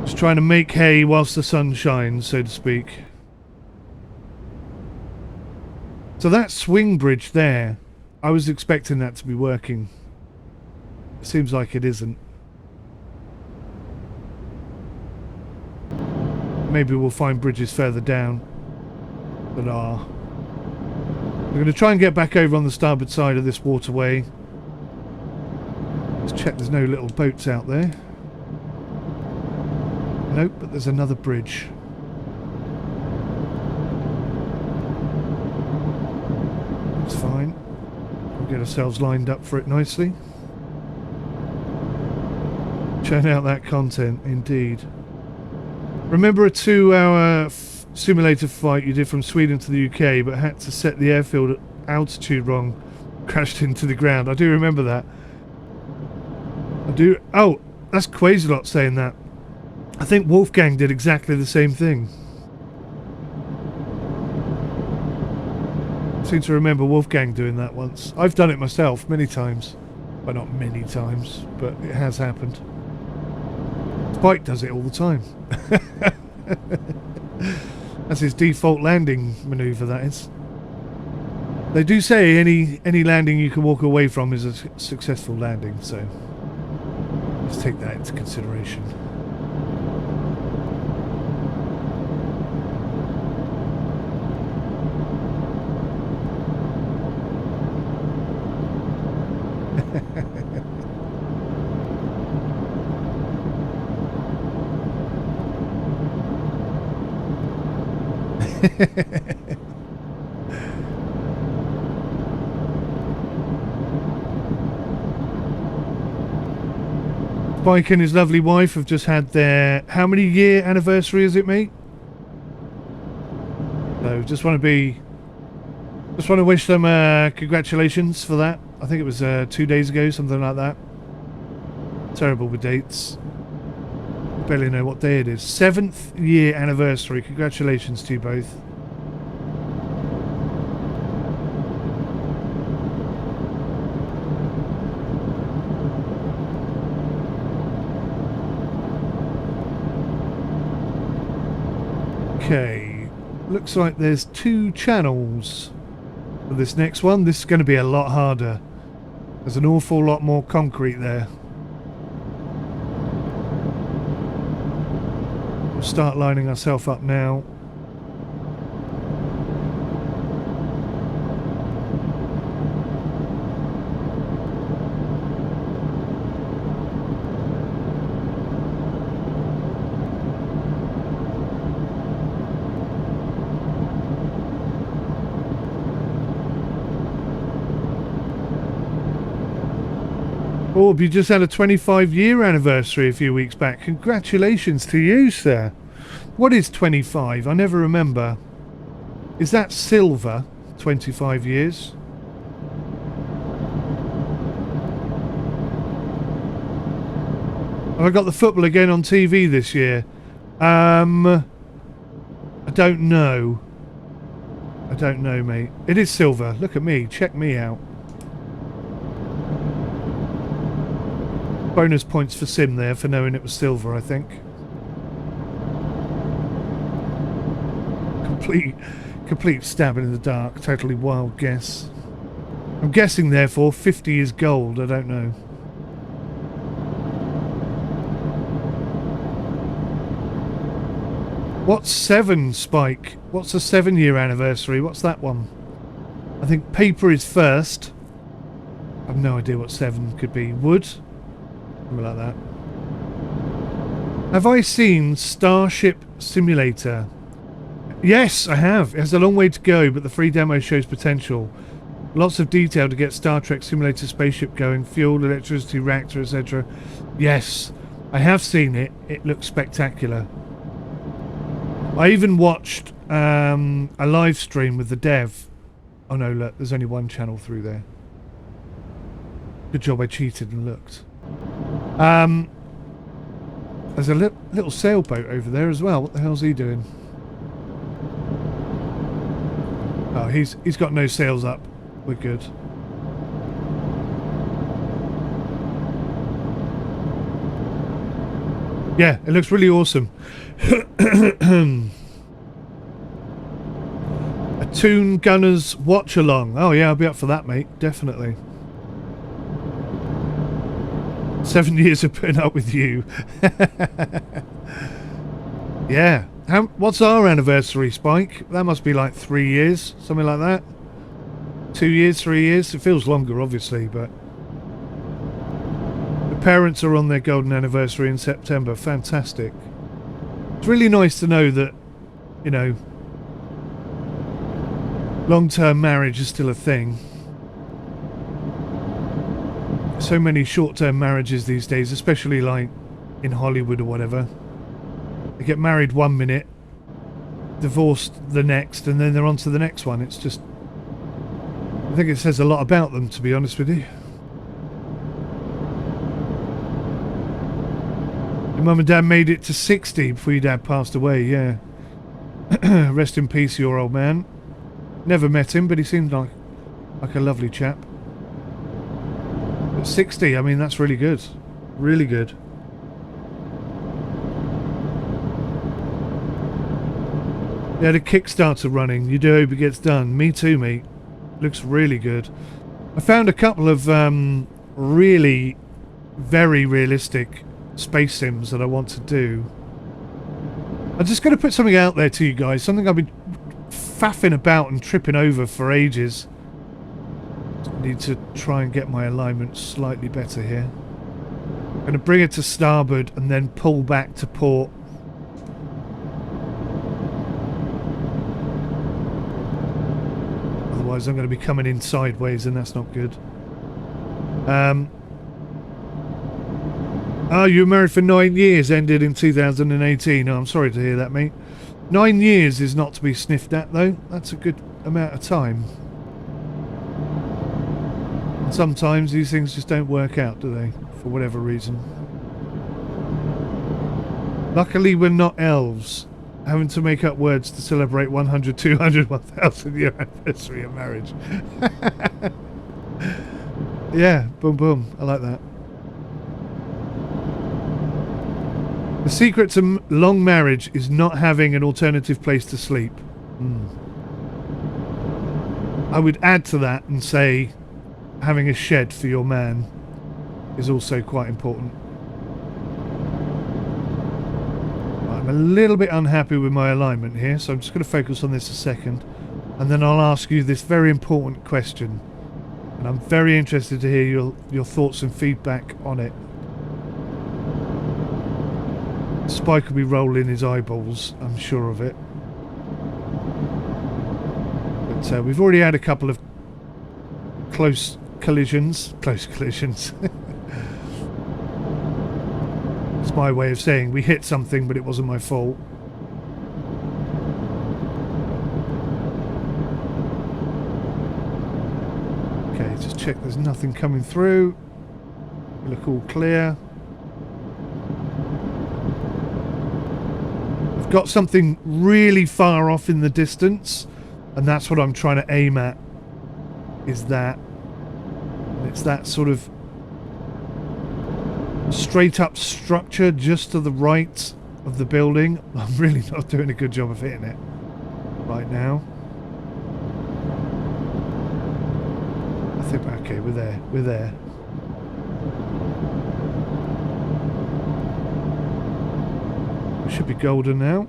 just trying to make hay whilst the sun shines, so to speak. So that swing bridge there, I was expecting that to be working. It seems like it isn't. Maybe we'll find bridges further down that are. We're going to try and get back over on the starboard side of this waterway. Let's check there's no little boats out there. Nope, but there's another bridge. That's fine. We'll get ourselves lined up for it nicely. Churn out that content, indeed. Remember a 2-hour simulator flight you did from Sweden to the UK, but had to set the airfield altitude wrong, crashed into the ground? I do remember that. I do. Oh, that's Quasilot saying that. I think Wolfgang did exactly the same thing. I seem to remember Wolfgang doing that once. I've done it myself many times. Well, not many times, but it has happened. Spike does it all the time. That's his default landing manoeuvre, that is. They do say any landing you can walk away from is a successful landing, so let's take that into consideration. Spike and his lovely wife have just had their... How many year anniversary is it, mate? So, just want to wish them congratulations for that. I think it was 2 days ago, something like that. Terrible with dates. Barely know what day it is. 7th year anniversary. Congratulations to you both. Okay, looks like there's 2 channels for this next one. This is going to be a lot harder. There's an awful lot more concrete there. We'll start lining ourselves up now. Orb, you just had a 25-year anniversary a few weeks back. Congratulations to you, sir. What is 25? I never remember. Is that silver? 25 years? Have I got the football again on TV this year? I don't know. I don't know, mate. It is silver. Look at me. Check me out. Bonus points for Sim there for knowing it was silver, I think. Complete stabbing in the dark. Totally wild guess. I'm guessing, therefore, 50 is gold. I don't know. What's 7, Spike? What's the 7-year anniversary? What's that one? I think paper is first. I have no idea what 7 could be. Wood? Something like that. Have I seen Starship Simulator? Yes, I have. It has a long way to go, but the free demo shows potential. Lots of detail to get Star Trek Simulator spaceship going. Fuel, electricity, reactor, etc. Yes, I have seen it. It looks spectacular. I even watched a live stream with the dev. Oh no, look, there's only one channel through there. Good job I cheated and looked. There's a little sailboat over there as well. What the hell's he doing? Oh, he's got no sails up. We're good. Yeah, it looks really awesome. A Toon Gunners watch along. Oh yeah, I'll be up for that, mate. Definitely. 7 years of putting up with you. Yeah. What's our anniversary, Spike? That must be like 3 years, something like that. 2 years, 3 years. It feels longer, obviously, but the parents are on their golden anniversary in September. Fantastic. It's really nice to know that, you know, long-term marriage is still a thing. So many short-term marriages these days, especially like in Hollywood or whatever. They get married 1 minute, divorced the next, and then they're on to the next one. It's just, I think it says a lot about them, to be honest with you. Your mum and dad made it to 60 before your dad passed away, yeah. Rest in peace, your old man. Never met him, but he seemed like a lovely chap. But 60, I mean, that's really good. Really good. Yeah, the Kickstarter running. You do hope it gets done. Me too, mate. Looks really good. I found a couple of really very realistic space sims that I want to do. I'm just going to put something out there to you guys. Something I've been faffing about and tripping over for ages. Need to try and get my alignment slightly better here. I'm going to bring it to starboard and then pull back to port. Otherwise I'm going to be coming in sideways and that's not good. Oh, you were married for 9 years, ended in 2018. Oh, I'm sorry to hear that, mate. 9 years is not to be sniffed at, though. That's a good amount of time. And sometimes these things just don't work out, do they? For whatever reason. Luckily, we're not elves, having to make up words to celebrate 100, 200, 1,000 year anniversary of marriage. Yeah, boom, boom. I like that. The secret to long marriage is not having an alternative place to sleep. I would add to that and say having a shed for your man is also quite important. I'm a little bit unhappy with my alignment here, so I'm just going to focus on this a second, and then I'll ask you this very important question, and I'm very interested to hear your thoughts and feedback on it. Spike will be rolling his eyeballs, I'm sure of it. But we've already had a couple of close collisions. It's my way of saying we hit something, but it wasn't my fault. Okay, just check there's nothing coming through. We look all clear. Got something really far off in the distance, and that's what I'm trying to aim at, is that it's that sort of straight up structure just to the right of the building. I'm really not doing a good job of hitting it right now. I think, okay, we're there. Should be golden now.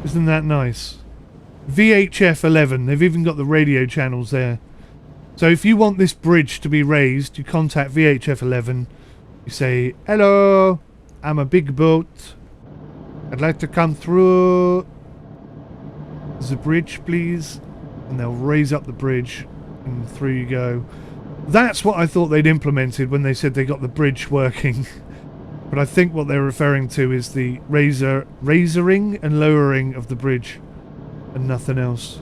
Isn't that nice? VHF 11. They've even got the radio channels there. So if you want this bridge to be raised, you contact VHF 11. You say, "Hello, I'm a big boat. I'd like to come through the bridge, please." And they'll raise up the bridge, and through you go. That's what I thought they'd implemented when they said they got the bridge working. But I think what they're referring to is the raising and lowering of the bridge, and nothing else.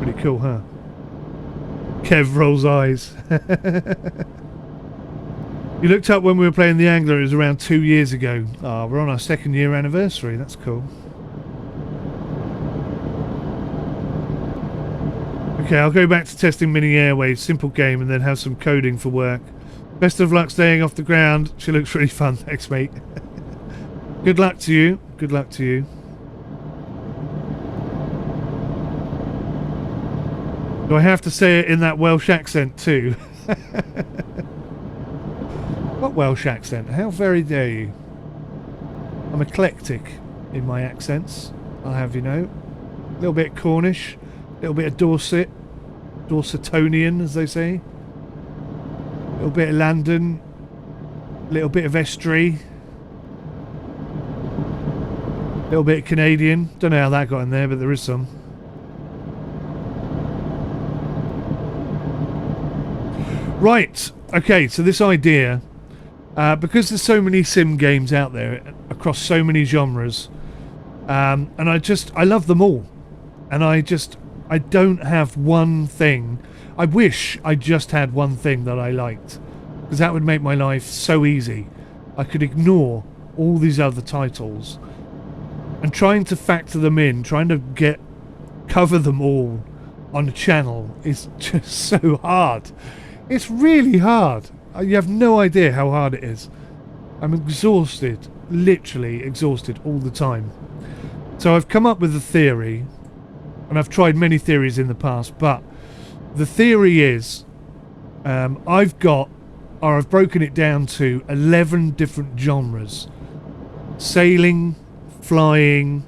Pretty cool, huh? Kev rolls eyes. You looked up when we were playing the Angler. It was around 2 years ago. Ah, we're on our 2nd year anniversary. That's cool. Okay, I'll go back to testing Mini Airways. Simple game, and then have some coding for work. Best of luck staying off the ground. She looks really fun. Thanks, mate. Good luck to you. Good luck to you. Do I have to say it in that Welsh accent too? What Welsh accent? How very dare you? I'm eclectic in my accents, I'll have you know. A little bit Cornish, a little bit of Dorset, Dorsetonian as they say. A little bit of London, a little bit of Estuary. A little bit of Canadian. Don't know how that got in there, but there is some. Right, okay, so this idea, because there's so many sim games out there across so many genres, and I love them all, and I don't have one thing. I wish I just had one thing that I liked, because that would make my life so easy. I could ignore all these other titles, and trying to factor them in, trying to cover them all on a channel is just so hard. It's really hard. You have no idea how hard it is. I'm exhausted, literally exhausted all the time. So I've come up with a theory, and I've tried many theories in the past, but the theory is I've got are I've broken it down to 11 different genres: sailing, flying,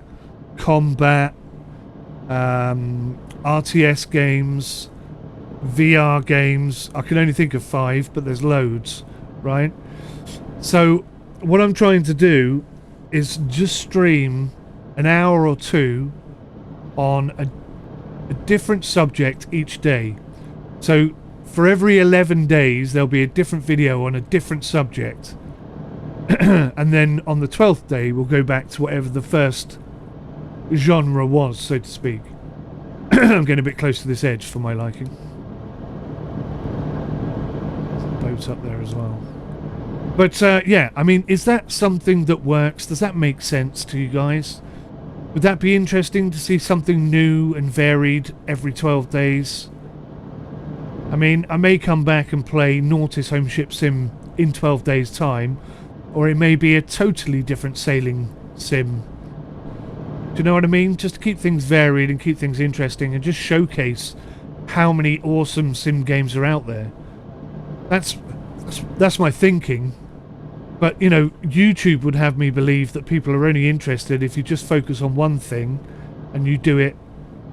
combat, RTS games, VR games. I can only think of 5, but there's loads, right? So what I'm trying to do is just stream an hour or two on a different subject each day. So for every 11 days there'll be a different video on a different subject. And then on the 12th day we'll go back to whatever the first genre was, so to speak. I'm getting a bit close to this edge for my liking. Boats up there as well. But yeah, I mean, is that something that works? Does that make sense to you guys? Would that be interesting to see something new and varied every 12 days? I mean, I may come back and play Nautis Home Ship Sim in 12 days time, or it may be a totally different sailing sim. Do you know what I mean? Just to keep things varied and keep things interesting and just showcase how many awesome sim games are out there. That's my thinking. But, you know, YouTube would have me believe that people are only interested if you just focus on one thing and you do it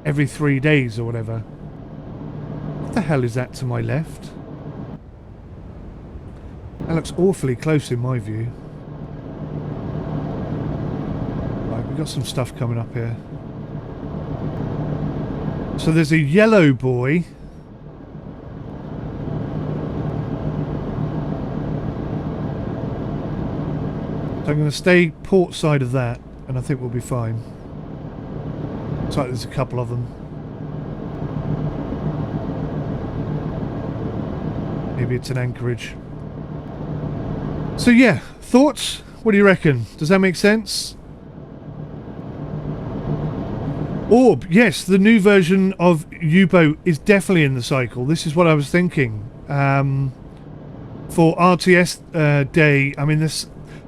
every 3 days or whatever. What the hell is that to my left? That looks awfully close in my view. Right, we've got some stuff coming up here. So there's a yellow buoy. So I'm going to stay port side of that, and I think we'll be fine. Looks like there's a couple of them. Maybe it's an anchorage. So yeah, thoughts? What do you reckon? Does that make sense? Orb, yes, the new version of U-Boat is definitely in the cycle. This is what I was thinking. For RTS Day, I mean, this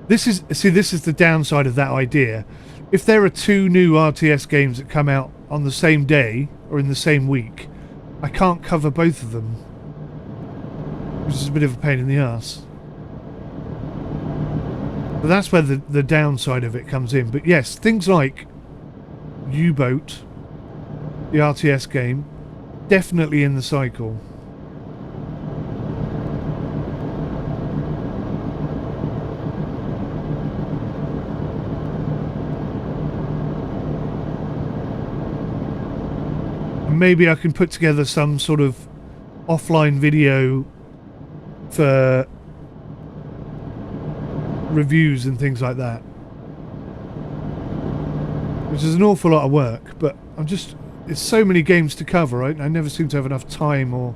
is the downside of that idea. If there are 2 new RTS games that come out on the same day or in the same week, I can't cover both of them, which is a bit of a pain in the arse. But that's where the downside of it comes in. But yes, things like U-Boat, the RTS game, definitely in the cycle. Maybe I can put together some sort of offline video for reviews and things like that, which is an awful lot of work, but it's so many games to cover, right? I never seem to have enough time or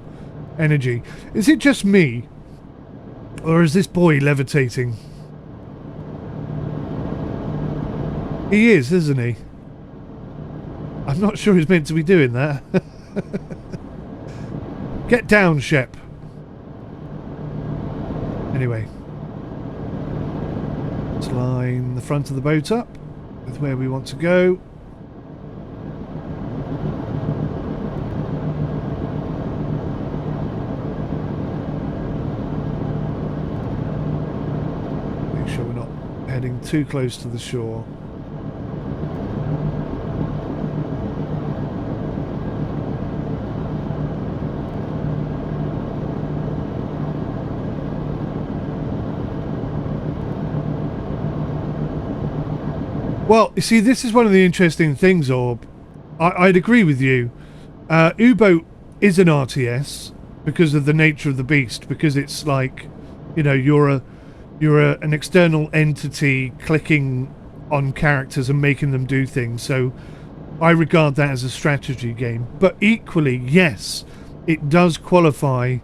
energy. Is it just me, or is this boy levitating? He is, isn't he? I'm not sure he's meant to be doing that. Get down, Shep. Anyway. Let's line the front of the boat up with where we want to go. Make sure we're not heading too close to the shore. Well, you see, this is one of the interesting things, Orb. I'd agree with you. U-Boat is an RTS because of the nature of the beast, because it's like, you know, you're an external entity clicking on characters and making them do things. So I regard that as a strategy game. But equally, yes, it does qualify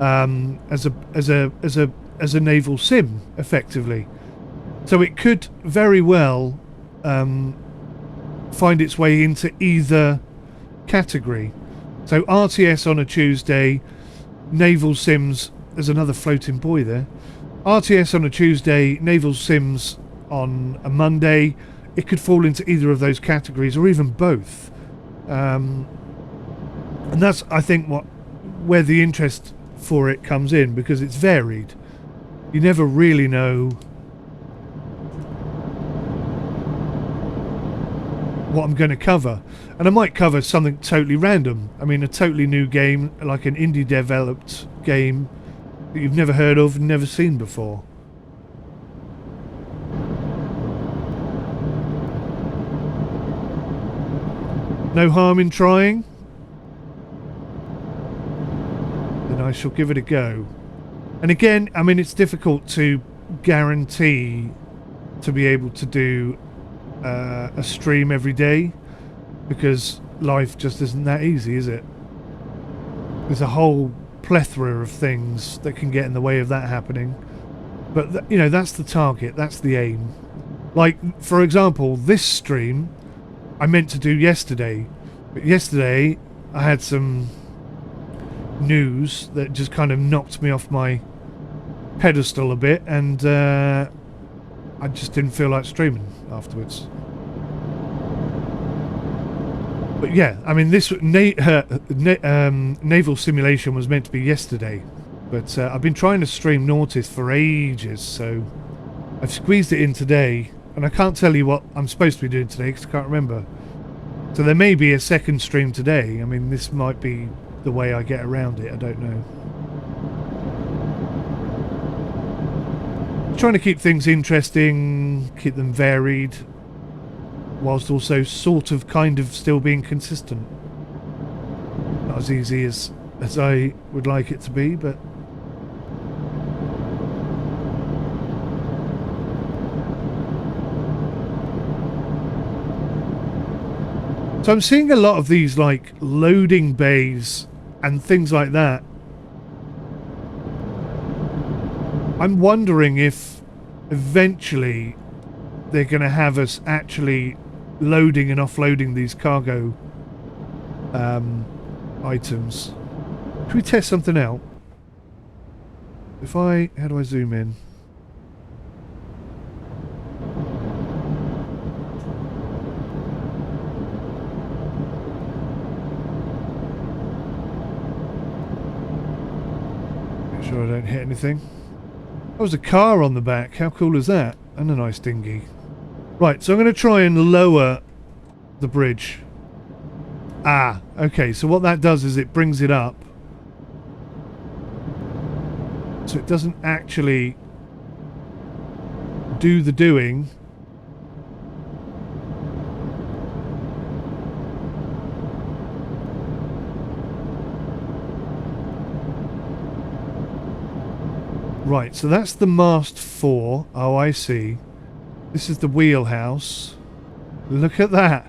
as a naval sim, effectively. So it could very well find its way into either category. So RTS on a Tuesday, naval sims, there's another floating buoy there. RTS on a Tuesday, naval sims on a Monday. It could fall into either of those categories, or even both. And that's, I think, where the interest for it comes in, because it's varied. You never really know what I'm going to cover, and I might cover something totally random. I mean, a totally new game, like an indie developed game that you've never heard of and never seen before. No harm in trying. Then I shall give it a go. And again, I mean, it's difficult to guarantee to be able to do a stream every day, because life just isn't that easy, is it? There's a whole plethora of things that can get in the way of that happening. But, you know, that's the target, that's the aim. Like, for example, this stream I meant to do yesterday, but yesterday I had some news that just kind of knocked me off my pedestal a bit, and I just didn't feel like streaming afterwards. But yeah, I mean, this naval simulation was meant to be yesterday, but I've been trying to stream Nautis for ages, so I've squeezed it in today, and I can't tell you what I'm supposed to be doing today because I can't remember. So there may be a second stream today. I mean, this might be the way I get around it, I don't know. Trying to keep things interesting, keep them varied, whilst also sort of kind of still being consistent. Not as easy as I would like it to be, but so I'm seeing a lot of these like loading bays and things like that. I'm wondering if eventually they're going to have us actually loading and offloading these cargo items. Should we test something out? How do I zoom in? Make sure I don't hit anything. There was a car on the back. How cool is that? And a nice dinghy. Right, so I'm going to try and lower the bridge. Ah, okay, so what that does is it brings it up. So it doesn't actually do the doing. Right, so that's the mast 4. Oh, I see. This is the wheelhouse. Look at that.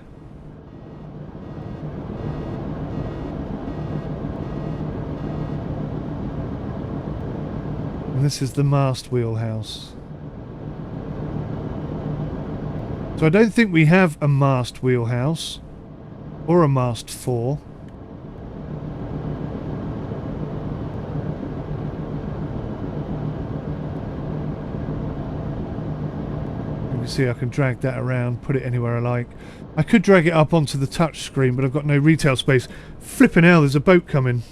And this is the mast wheelhouse. So I don't think we have a mast wheelhouse or a mast 4. See, I can drag that around, put it anywhere I like. I could drag it up onto the touch screen, but I've got no retail space. Flipping hell, there's a boat coming.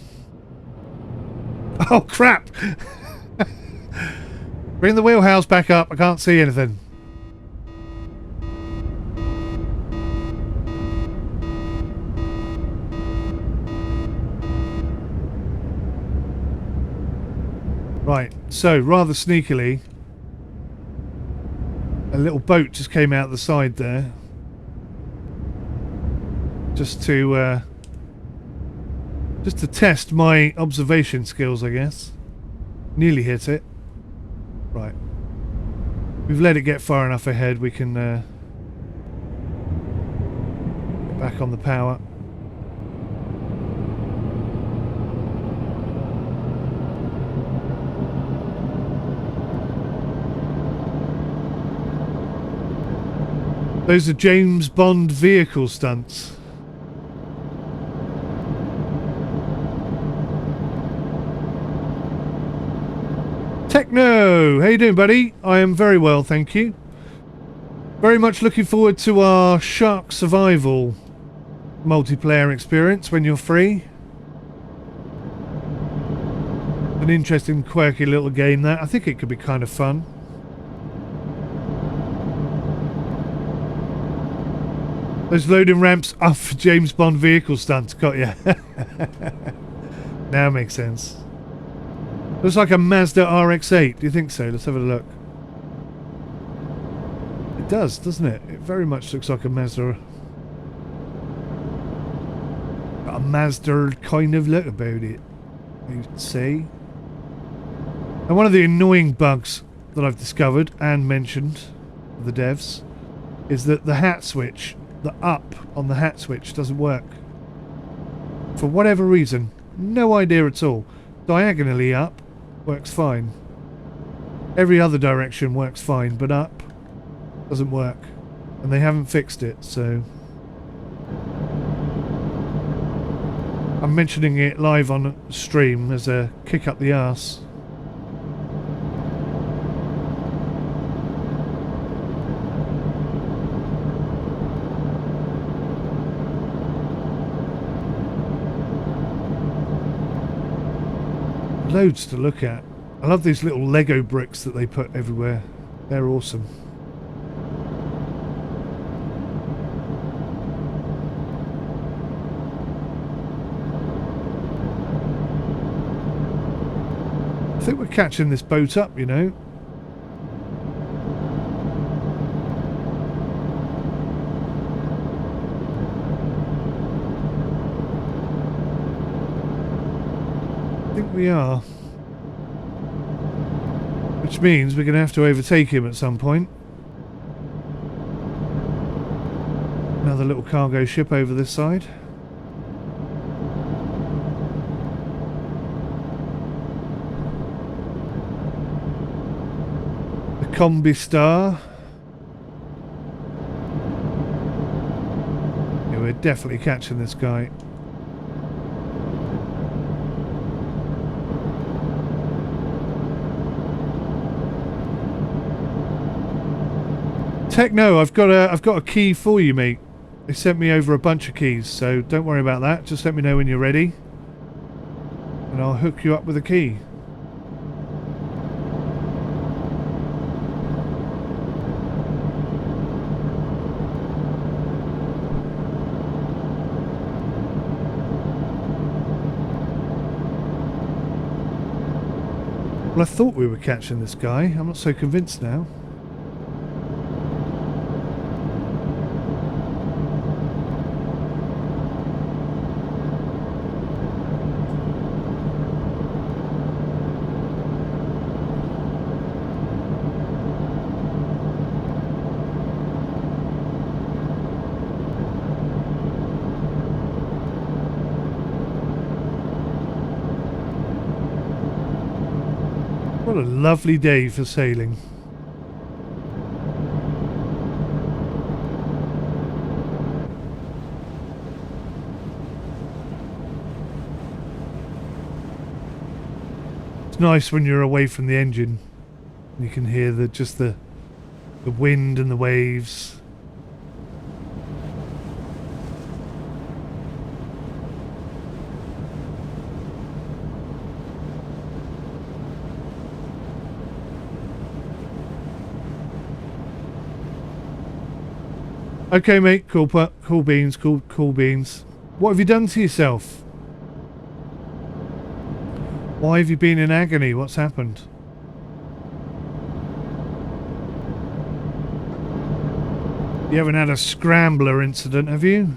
Oh crap! Bring the wheelhouse back up, I can't see anything. Right, so rather sneakily, a little boat just came out the side there, just to test my observation skills, I guess. Nearly hit it. Right, we've let it get far enough ahead. We can get back on the power. Those are James Bond vehicle stunts. Techno! How you doing, buddy? I am very well, thank you. Very much looking forward to our Shark Survival multiplayer experience when you're free. An interesting, quirky little game that. I think it could be kind of fun. Those loading ramps are for James Bond vehicle stunts, got ya. Now makes sense. Looks like a Mazda RX-8. Do you think so? Let's have a look. It does, doesn't it? It very much looks like a Mazda. Got a Mazda kind of look about it, you'd say. And one of the annoying bugs that I've discovered and mentioned to the devs is that the hat switch, the up on the hat switch, doesn't work. For whatever reason. No idea at all. Diagonally up works fine. Every other direction works fine, but up doesn't work. And they haven't fixed it, so... I'm mentioning it live on stream as a kick up the arse. Loads to look at. I love these little Lego bricks that they put everywhere. They're awesome. I think we're catching this boat up, you know. I think we are. Which means we're going to have to overtake him at some point. Another little cargo ship over this side. The Combi Star. Yeah, we're definitely catching this guy. Techno, I've got a key for you, mate. They sent me over a bunch of keys, so don't worry about that. Just let me know when you're ready, and I'll hook you up with a key. Well, I thought we were catching this guy. I'm not so convinced now. What a lovely day for sailing. It's nice when you're away from the engine. You can hear the wind and the waves. Okay, mate. Cool beans. Cool beans. What have you done to yourself? Why have you been in agony? What's happened? You haven't had a scrambler incident, have you?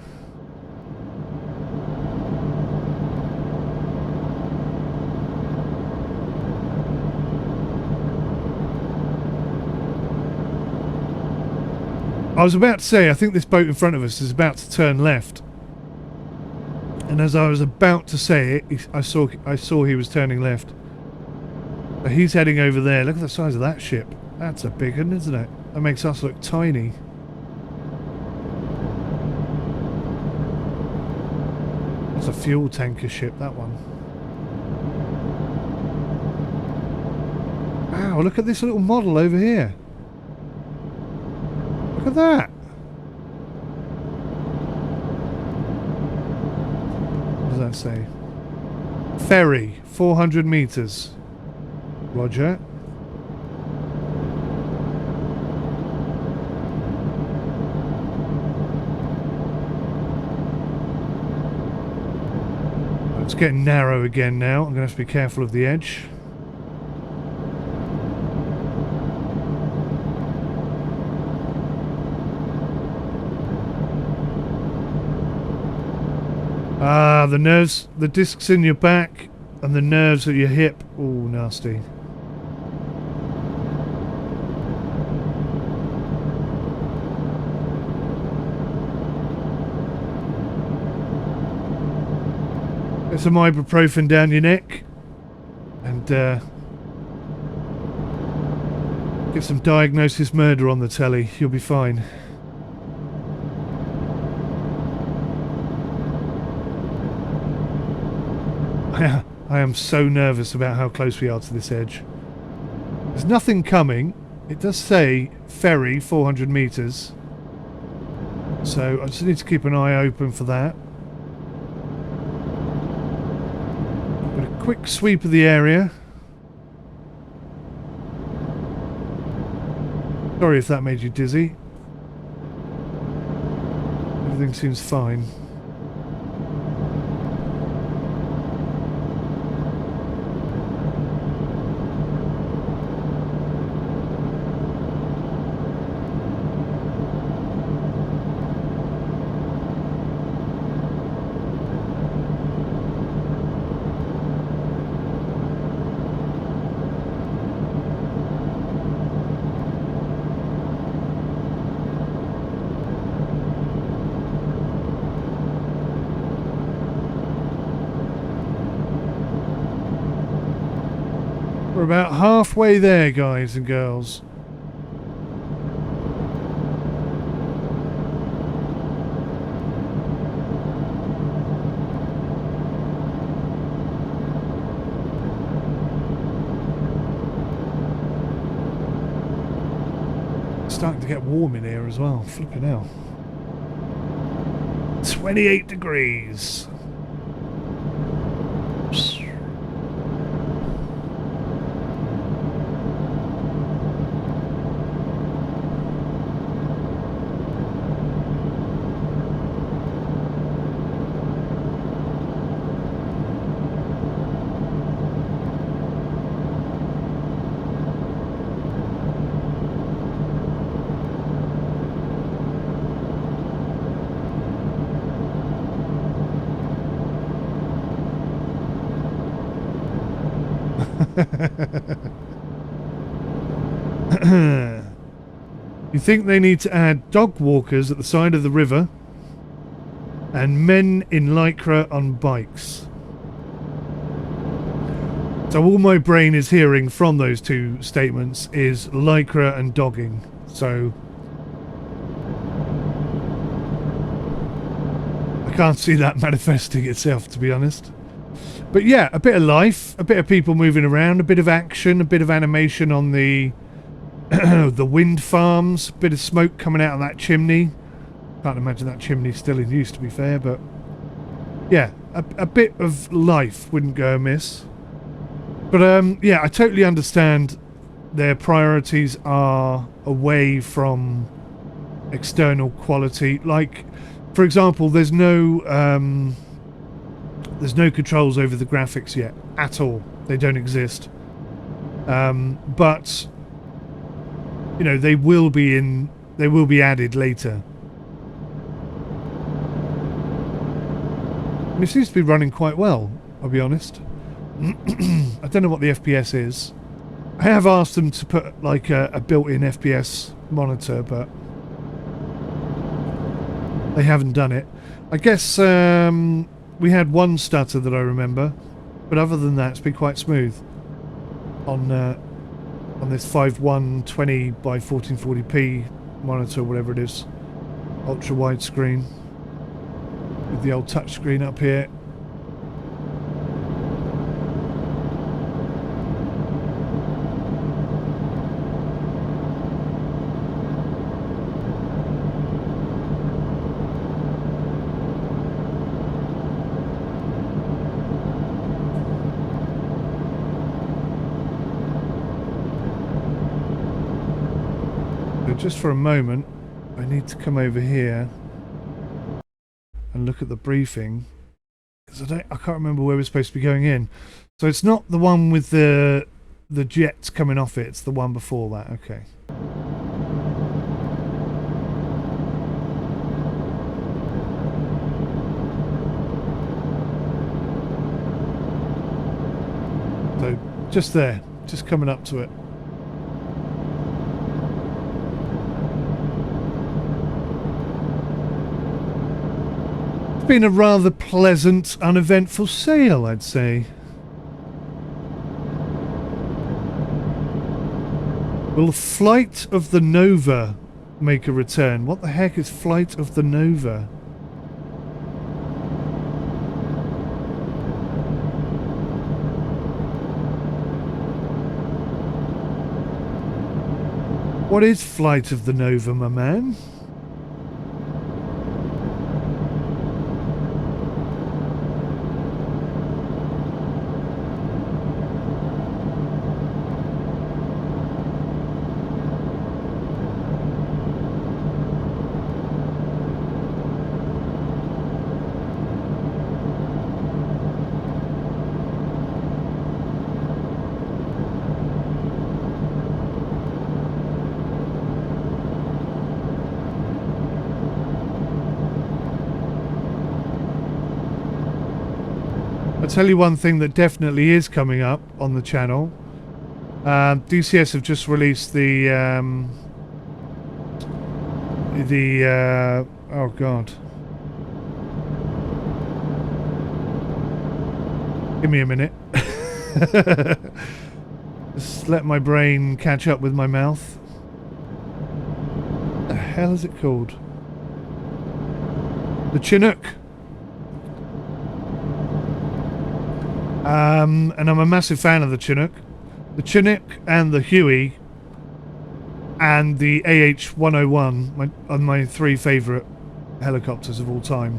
I was about to say, I think this boat in front of us is about to turn left. And as I was about to say it, I saw he was turning left. So he's heading over there. Look at the size of that ship. That's a big one, isn't it? That makes us look tiny. That's a fuel tanker ship, that one. Wow, look at this little model over here. Look at that. What does that say? Ferry, 400 meters. Roger. It's getting narrow again now. I'm going to have to be careful of the edge. Ah, the nerves, the discs in your back and the nerves at your hip. Oh, nasty. Get some ibuprofen down your neck and get some Diagnosis Murder on the telly. You'll be fine. I am so nervous about how close we are to this edge. There's nothing coming. It does say ferry 400 meters. So I just need to keep an eye open for that. But a quick sweep of the area. Sorry if that made you dizzy. Everything seems fine. We're about halfway there, guys and girls. It's starting to get warm in here as well. Flipping hell. 28 degrees. You think they need to add dog walkers at the side of the river and men in lycra on bikes. So all my brain is hearing from those two statements is lycra and dogging. So I can't see that manifesting itself, to be honest. But yeah, a bit of life, a bit of people moving around, a bit of action, a bit of animation on the the wind farms, a bit of smoke coming out of that chimney. Can't imagine that chimney's still in use, to be fair, but yeah, a bit of life wouldn't go amiss. But yeah, I totally understand their priorities are away from external quality. Like, for example, there's no controls over the graphics yet at all. They don't exist. But you know, they will be added later. And it seems to be running quite well, I'll be honest. I don't know what the FPS is. I have asked them to put like a built-in FPS monitor, but they haven't done it. I guess we had one stutter that I remember, but other than that, it's been quite smooth on this 5120 by 1440p monitor, whatever it is, ultra wide screen with the old touch screen up here. So just for a moment, I need to come over here and look at the briefing, because I can't remember where we're supposed to be going in. So it's not the one with the jets coming off it, it's the one before that. Okay. So just there, just coming up to it. It's been a rather pleasant, uneventful sail, I'd say. Will Flight of the Nova make a return? What the heck is Flight of the Nova? What is Flight of the Nova, my man? I'll tell you one thing that definitely is coming up on the channel. DCS have just released the oh god, give me a minute. Just let my brain catch up with my mouth. What the hell is it called? The Chinook. And I'm a massive fan of the Chinook. The Chinook and the Huey and the AH-101 are my three favourite helicopters of all time.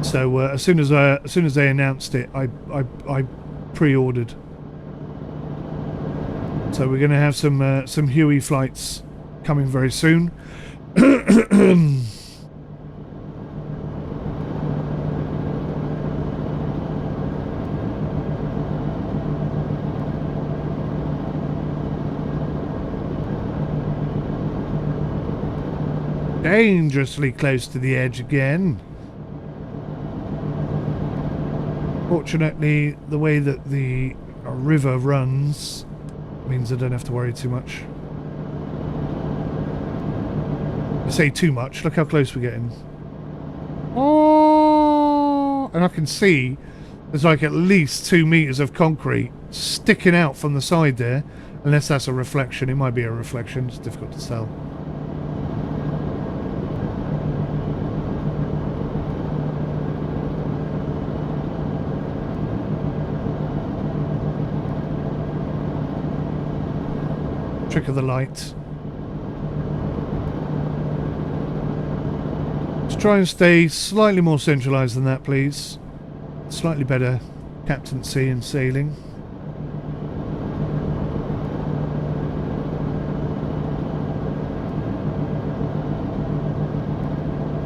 So as soon as they announced it, I pre-ordered. So we're going to have some Huey flights coming very soon. Dangerously close to the edge again. Fortunately, the way that the river runs means I don't have to worry too much. I say too much. Look how close we're getting. Oh, and I can see there's like at least 2 meters of concrete sticking out from the side there. Unless that's a reflection. It might be a reflection. It's difficult to tell. Trick of the light. Let's try and stay slightly more centralised than that, please. Slightly better captaincy and sailing.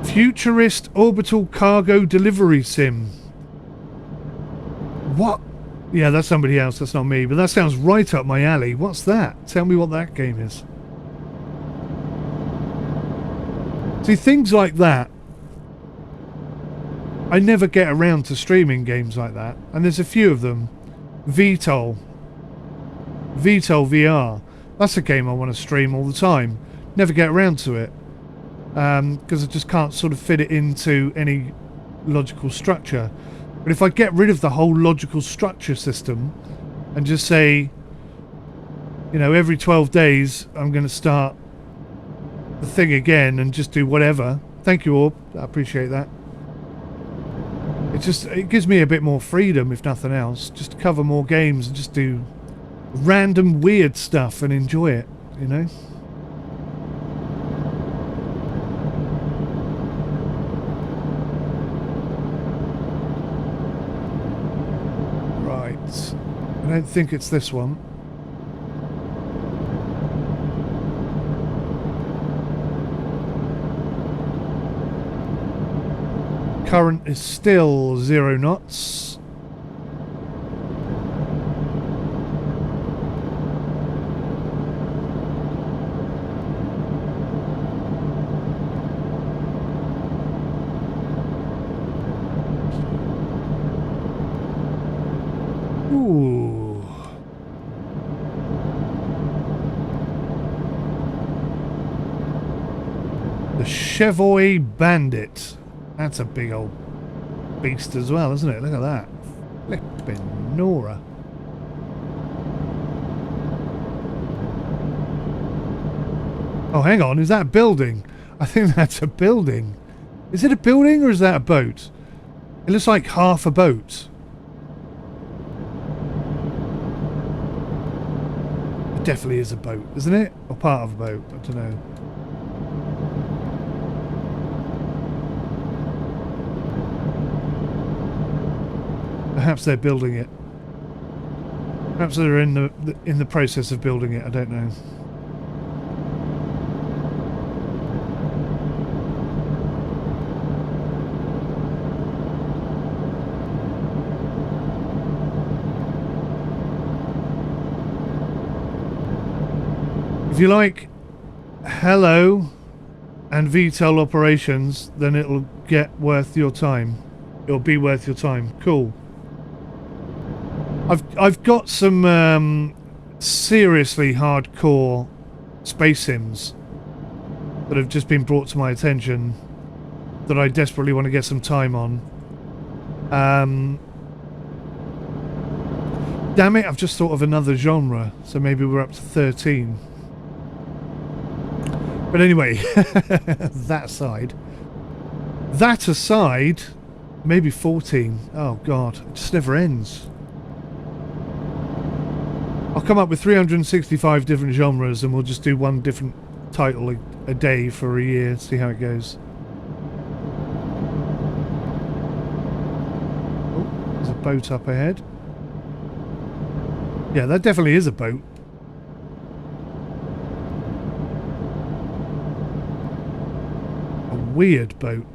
Futurist orbital cargo delivery sim. What? Yeah, that's somebody else, that's not me, but that sounds right up my alley. What's that? Tell me what that game is. See, things like that, I never get around to streaming games like that, and there's a few of them. VTOL VR, that's a game I want to stream all the time. Never get around to it, because I just can't sort of fit it into any logical structure. But if I get rid of the whole logical structure system and just say, you know, every 12 days I'm going to start the thing again and just do whatever. Thank you, Orb. I appreciate that. It gives me a bit more freedom, if nothing else. Just to cover more games and just do random weird stuff and enjoy it, you know? I don't think it's this one. Current is still 0 knots. Ooh. The Chevoy Bandit. That's a big old beast as well, isn't it? Look at that. Flippin' Nora. Oh, hang on. Is that a building? I think that's a building. Is it a building or is that a boat? It looks like half a boat. It definitely is a boat, isn't it? Or part of a boat. I don't know. Perhaps they're building it. Perhaps they're in the process of building it. I don't know. If you like hello and VTOL operations, then it'll get worth your time. It'll be worth your time. Cool. I've got some seriously hardcore space sims that have just been brought to my attention that I desperately want to get some time on. Damn it, I've just thought of another genre, so maybe we're up to 13. But anyway, that aside, maybe 14. Oh god, it just never ends. I'll come up with 365 different genres and we'll just do one different title a day for a year, see how it goes. Oh, there's a boat up ahead. Yeah, that definitely is a boat. A weird boat.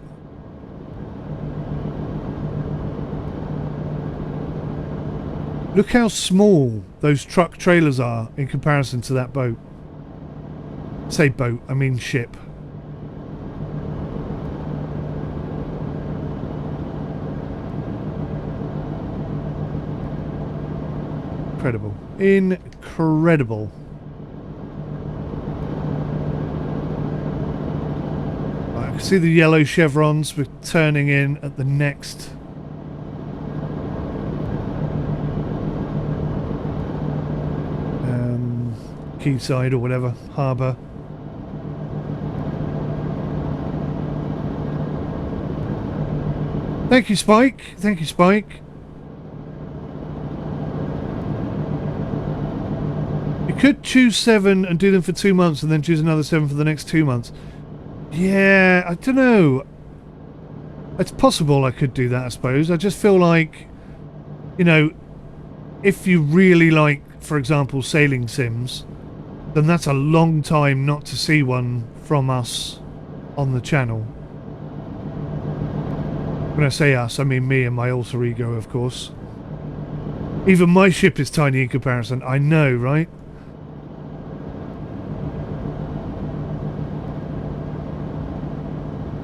Look how small those truck trailers are in comparison to that boat. Say boat, I mean ship. Incredible. Incredible. I can see the yellow chevrons. We're turning in at the next quayside or whatever, harbour. Thank you, Spike. Thank you, Spike. You could choose 7 and do them for 2 months and then choose another 7 for the next 2 months. Yeah, I don't know. It's possible I could do that, I suppose. I just feel like, you know, if you really like, for example, sailing sims, then that's a long time not to see one from us on the channel. When I say us, I mean me and my alter ego, of course. Even my ship is tiny in comparison. I know, right?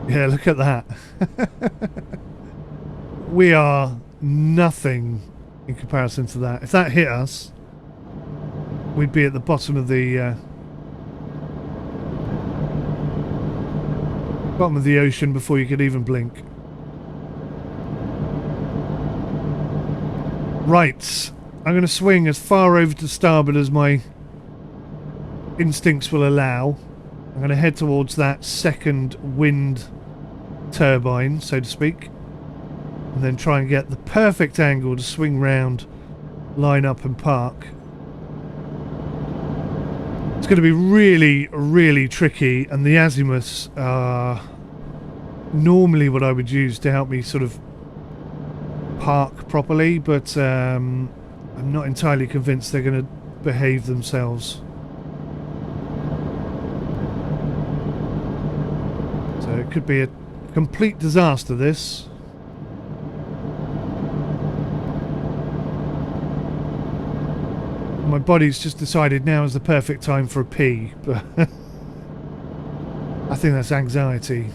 Yeah, look at that. We are nothing in comparison to that. If that hit us, we'd be at the bottom of the ocean before you could even blink. Right, I'm going to swing as far over to starboard as my instincts will allow. I'm going to head towards that second wind turbine, so to speak, and then try and get the perfect angle to swing round, line up and park. It's going to be really, really tricky, and the azimuths are normally what I would use to help me sort of park properly, but I'm not entirely convinced they're going to behave themselves. So it could be a complete disaster, this. My body's just decided now is the perfect time for a pee, but I think that's anxiety.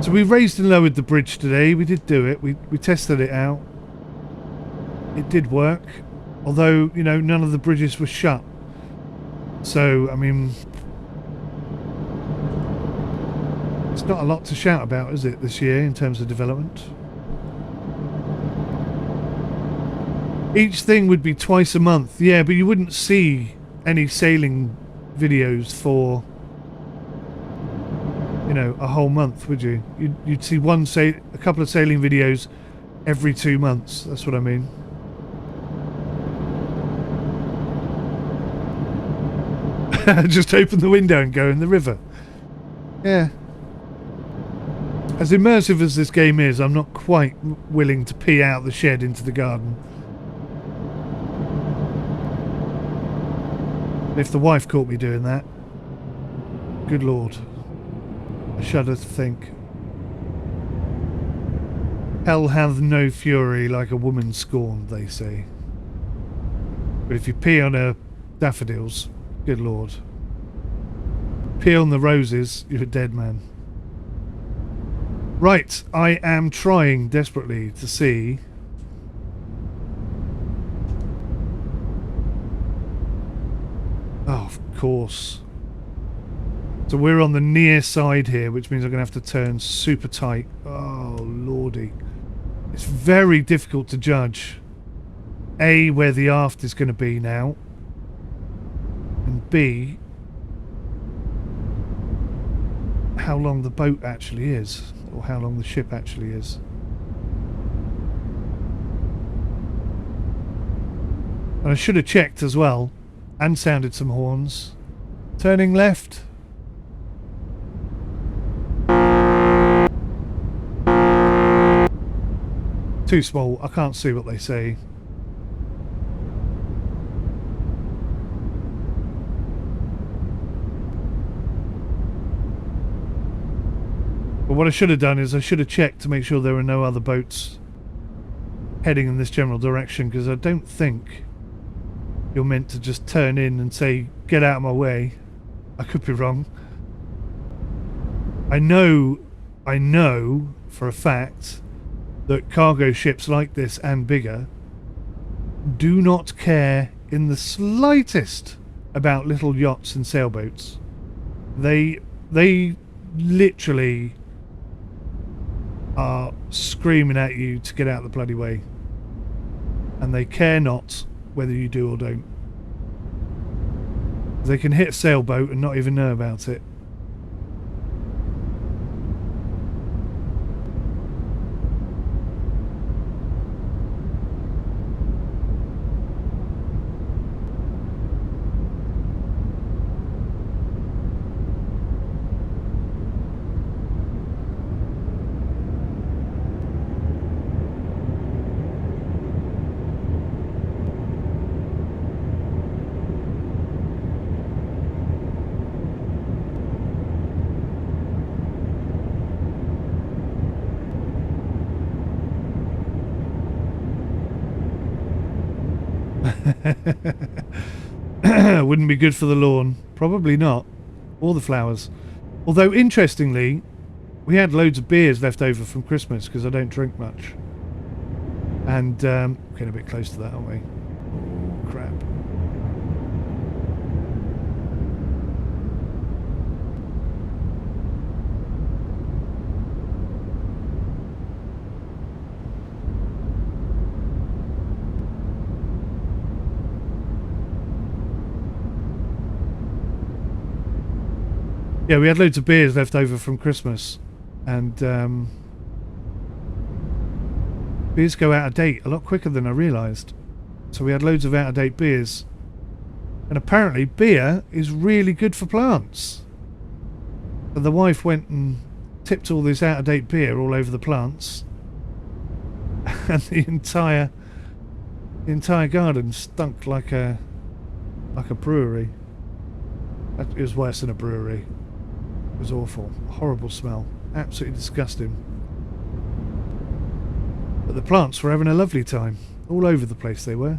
So we raised and lowered the bridge today. We did do it. We tested it out. It did work. Although, you know, none of the bridges were shut. So, I mean, it's not a lot to shout about, is it, this year in terms of development? Each thing would be twice a month. Yeah, but you wouldn't see any sailing videos for, you know, a whole month, would you? You'd see a couple of sailing videos every 2 months. That's what I mean. Just open the window and go in the river. Yeah. As immersive as this game is, I'm not quite willing to pee out the shed into the garden. If the wife caught me doing that, good lord. I shudder to think. Hell hath no fury like a woman scorned, they say. But if you pee on her daffodils, good lord. Pee on the roses, you're a dead man. Right, I am trying desperately to see. Oh, of course. So we're on the near side here, which means I'm going to have to turn super tight. Oh, lordy. It's very difficult to judge, A, where the aft is going to be now, and B, how long the boat actually is, or how long the ship actually is. And I should have checked as well, and sounded some horns. Turning left. Too small, I can't see what they say. But what I should have done is I should have checked to make sure there were no other boats heading in this general direction, because I don't think you're meant to just turn in and say, get out of my way. I could be wrong. I know for a fact that cargo ships like this and bigger do not care in the slightest about little yachts and sailboats. They literally are screaming at you to get out of the bloody way, and they care not whether you do or don't. They can hit a sailboat and not even know about it. Wouldn't be good for the lawn. Probably not. Or the flowers. Although, interestingly, we had loads of beers left over from Christmas, because I don't drink much. And, getting a bit close to that, aren't we? Oh, crap. Yeah, we had loads of beers left over from Christmas, and beers go out of date a lot quicker than I realised. So we had loads of out of date beers, and apparently beer is really good for plants. And the wife went and tipped all this out of date beer all over the plants, and the entire garden stunk like a brewery. It was worse than a brewery. It was awful. Horrible smell. Absolutely disgusting. But the plants were having a lovely time. All over the place they were.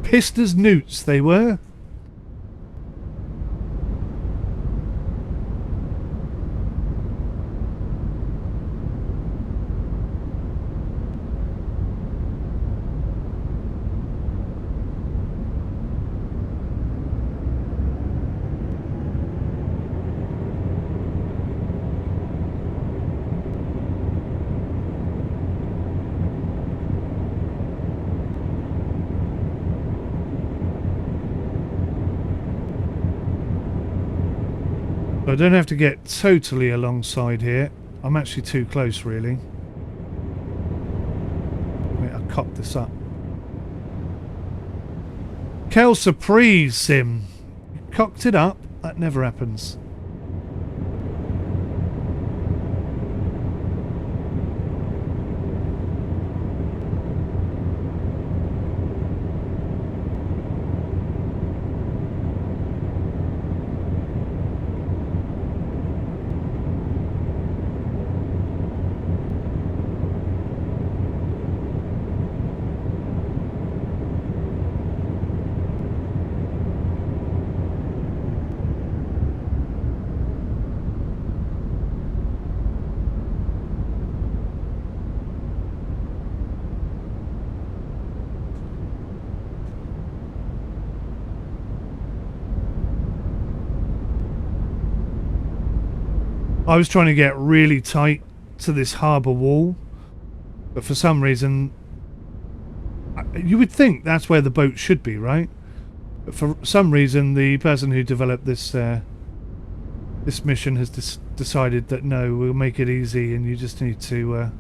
Pissed as newts they were. I don't have to get totally alongside here. I'm actually too close, really. Wait, I'll cock this up. Quelle surprise, Sim. You cocked it up? That never happens. I was trying to get really tight to this harbour wall, but for some reason, you would think that's where the boat should be, right? But for some reason, the person who developed this this mission has decided that no, we'll make it easy, and you just need to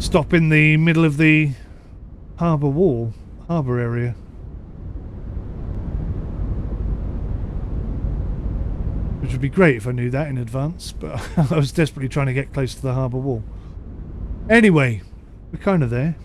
stop in the middle of the harbour wall, harbour area. Which would be great if I knew that in advance, but I was desperately trying to get close to the harbour wall. Anyway, we're kind of there.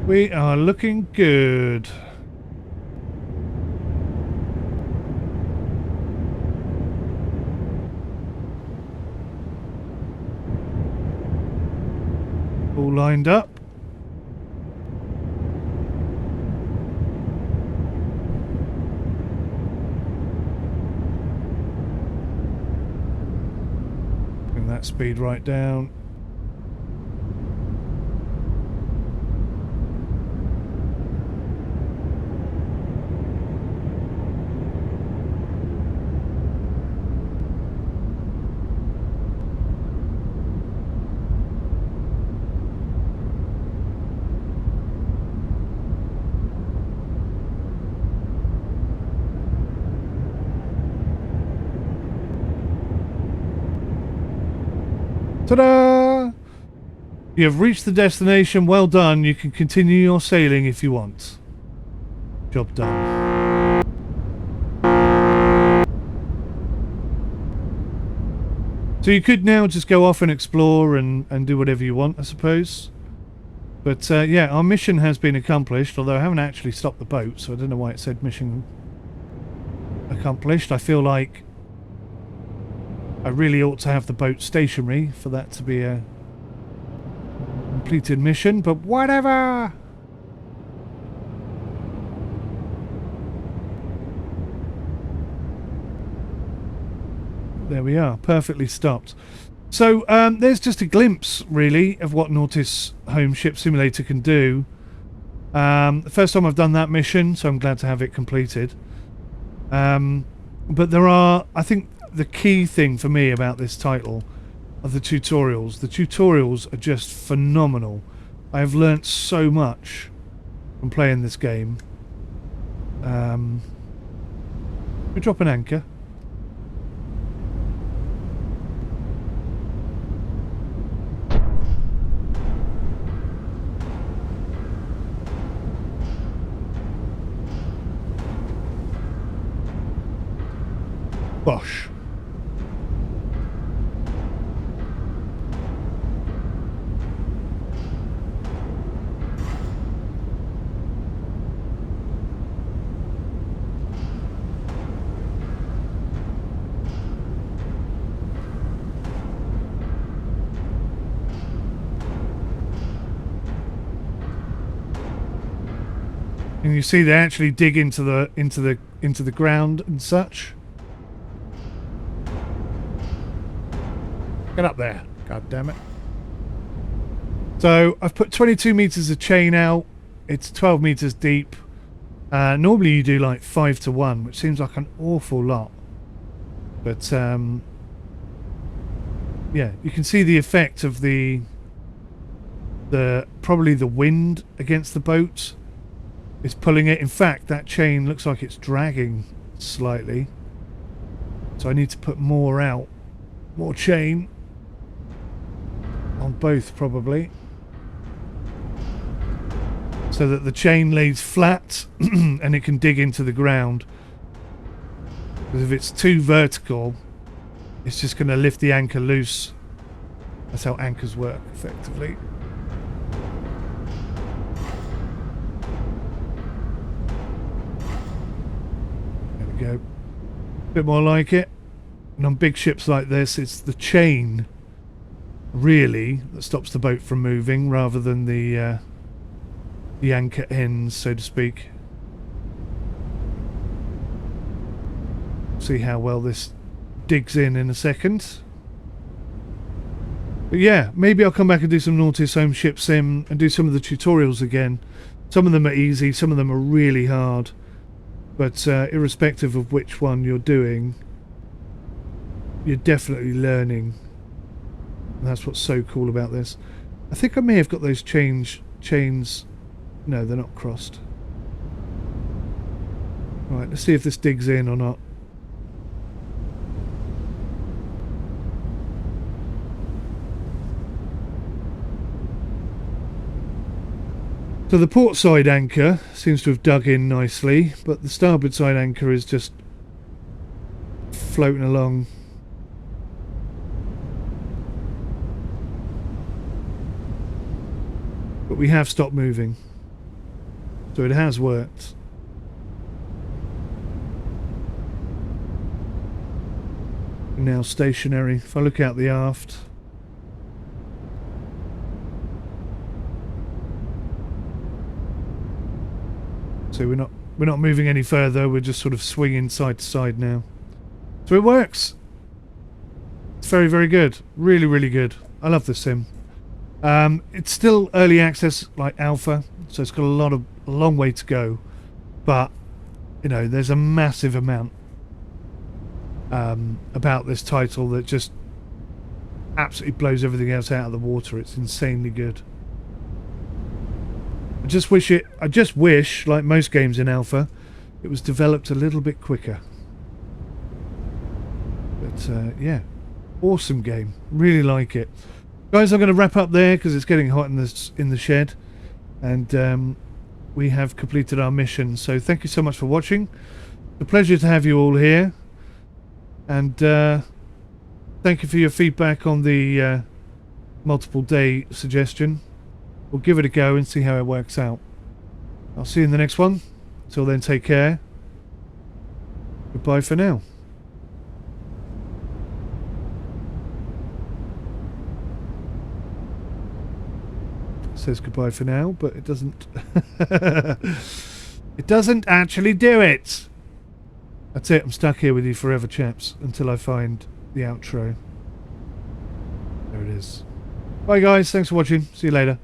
We are looking good. All lined up. Bring that speed right down. Ta-da! You have reached the destination. Well done. You can continue your sailing if you want. Job done. So you could now just go off and explore and do whatever you want, I suppose. But yeah, our mission has been accomplished, although I haven't actually stopped the boat, so I don't know why it said mission accomplished. I feel like I really ought to have the boat stationary for that to be a completed mission, but whatever! There we are, perfectly stopped. So there's just a glimpse, really, of what Nautis Home Ship Simulator can do. The first time I've done that mission, so I'm glad to have it completed. But there are, I think, the key thing for me about this title are the tutorials. The tutorials are just phenomenal. I have learnt so much from playing this game. We drop an anchor. Bosh. And you see they actually dig into the ground and such. Get up there. God damn it. So I've put 22 meters of chain out. It's 12 meters deep. Normally you do like 5 to 1, which seems like an awful lot. But yeah, you can see the effect of the probably the wind against the boat is pulling it. In fact, that chain looks like it's dragging slightly. So I need to put more out. More chain on both probably. So that the chain lays flat and it can dig into the ground. Because if it's too vertical, it's just going to lift the anchor loose. That's how anchors work effectively. Go. A bit more like it. And on big ships like this, it's the chain really that stops the boat from moving rather than the anchor ends, so to speak. See how well this digs in a second. But yeah, maybe I'll come back and do some Nautis Home Ship Sim and do some of the tutorials again. Some of them are easy, some of them are really hard. But irrespective of which one you're doing, you're definitely learning. And that's what's so cool about this. I think I may have got those chains. No, they're not crossed. Right, let's see if this digs in or not. So the port side anchor seems to have dug in nicely, but the starboard side anchor is just floating along. But we have stopped moving, so it has worked. Now stationary. If I look out the aft, so we're not moving any further. We're just sort of swinging side to side now. So it works. It's very, very good. Really, really good. I love this sim. It's still early access, like alpha, so it's got a long way to go. But you know, there's a massive amount about this title that just absolutely blows everything else out of the water. It's insanely good. I just wish, like most games in alpha, it was developed a little bit quicker. But yeah, awesome game. Really like it. Guys, I'm going to wrap up there because it's getting hot in the shed, and we have completed our mission. So thank you so much for watching. It's a pleasure to have you all here, and thank you for your feedback on the multiple day suggestion. We'll give it a go and see how it works out. I'll see you in the next one. Till then, take care. Goodbye for now. It says goodbye for now, but it doesn't. It doesn't actually do it. That's it. I'm stuck here with you forever, chaps, until I find the outro. There it is. Bye, guys. Thanks for watching. See you later.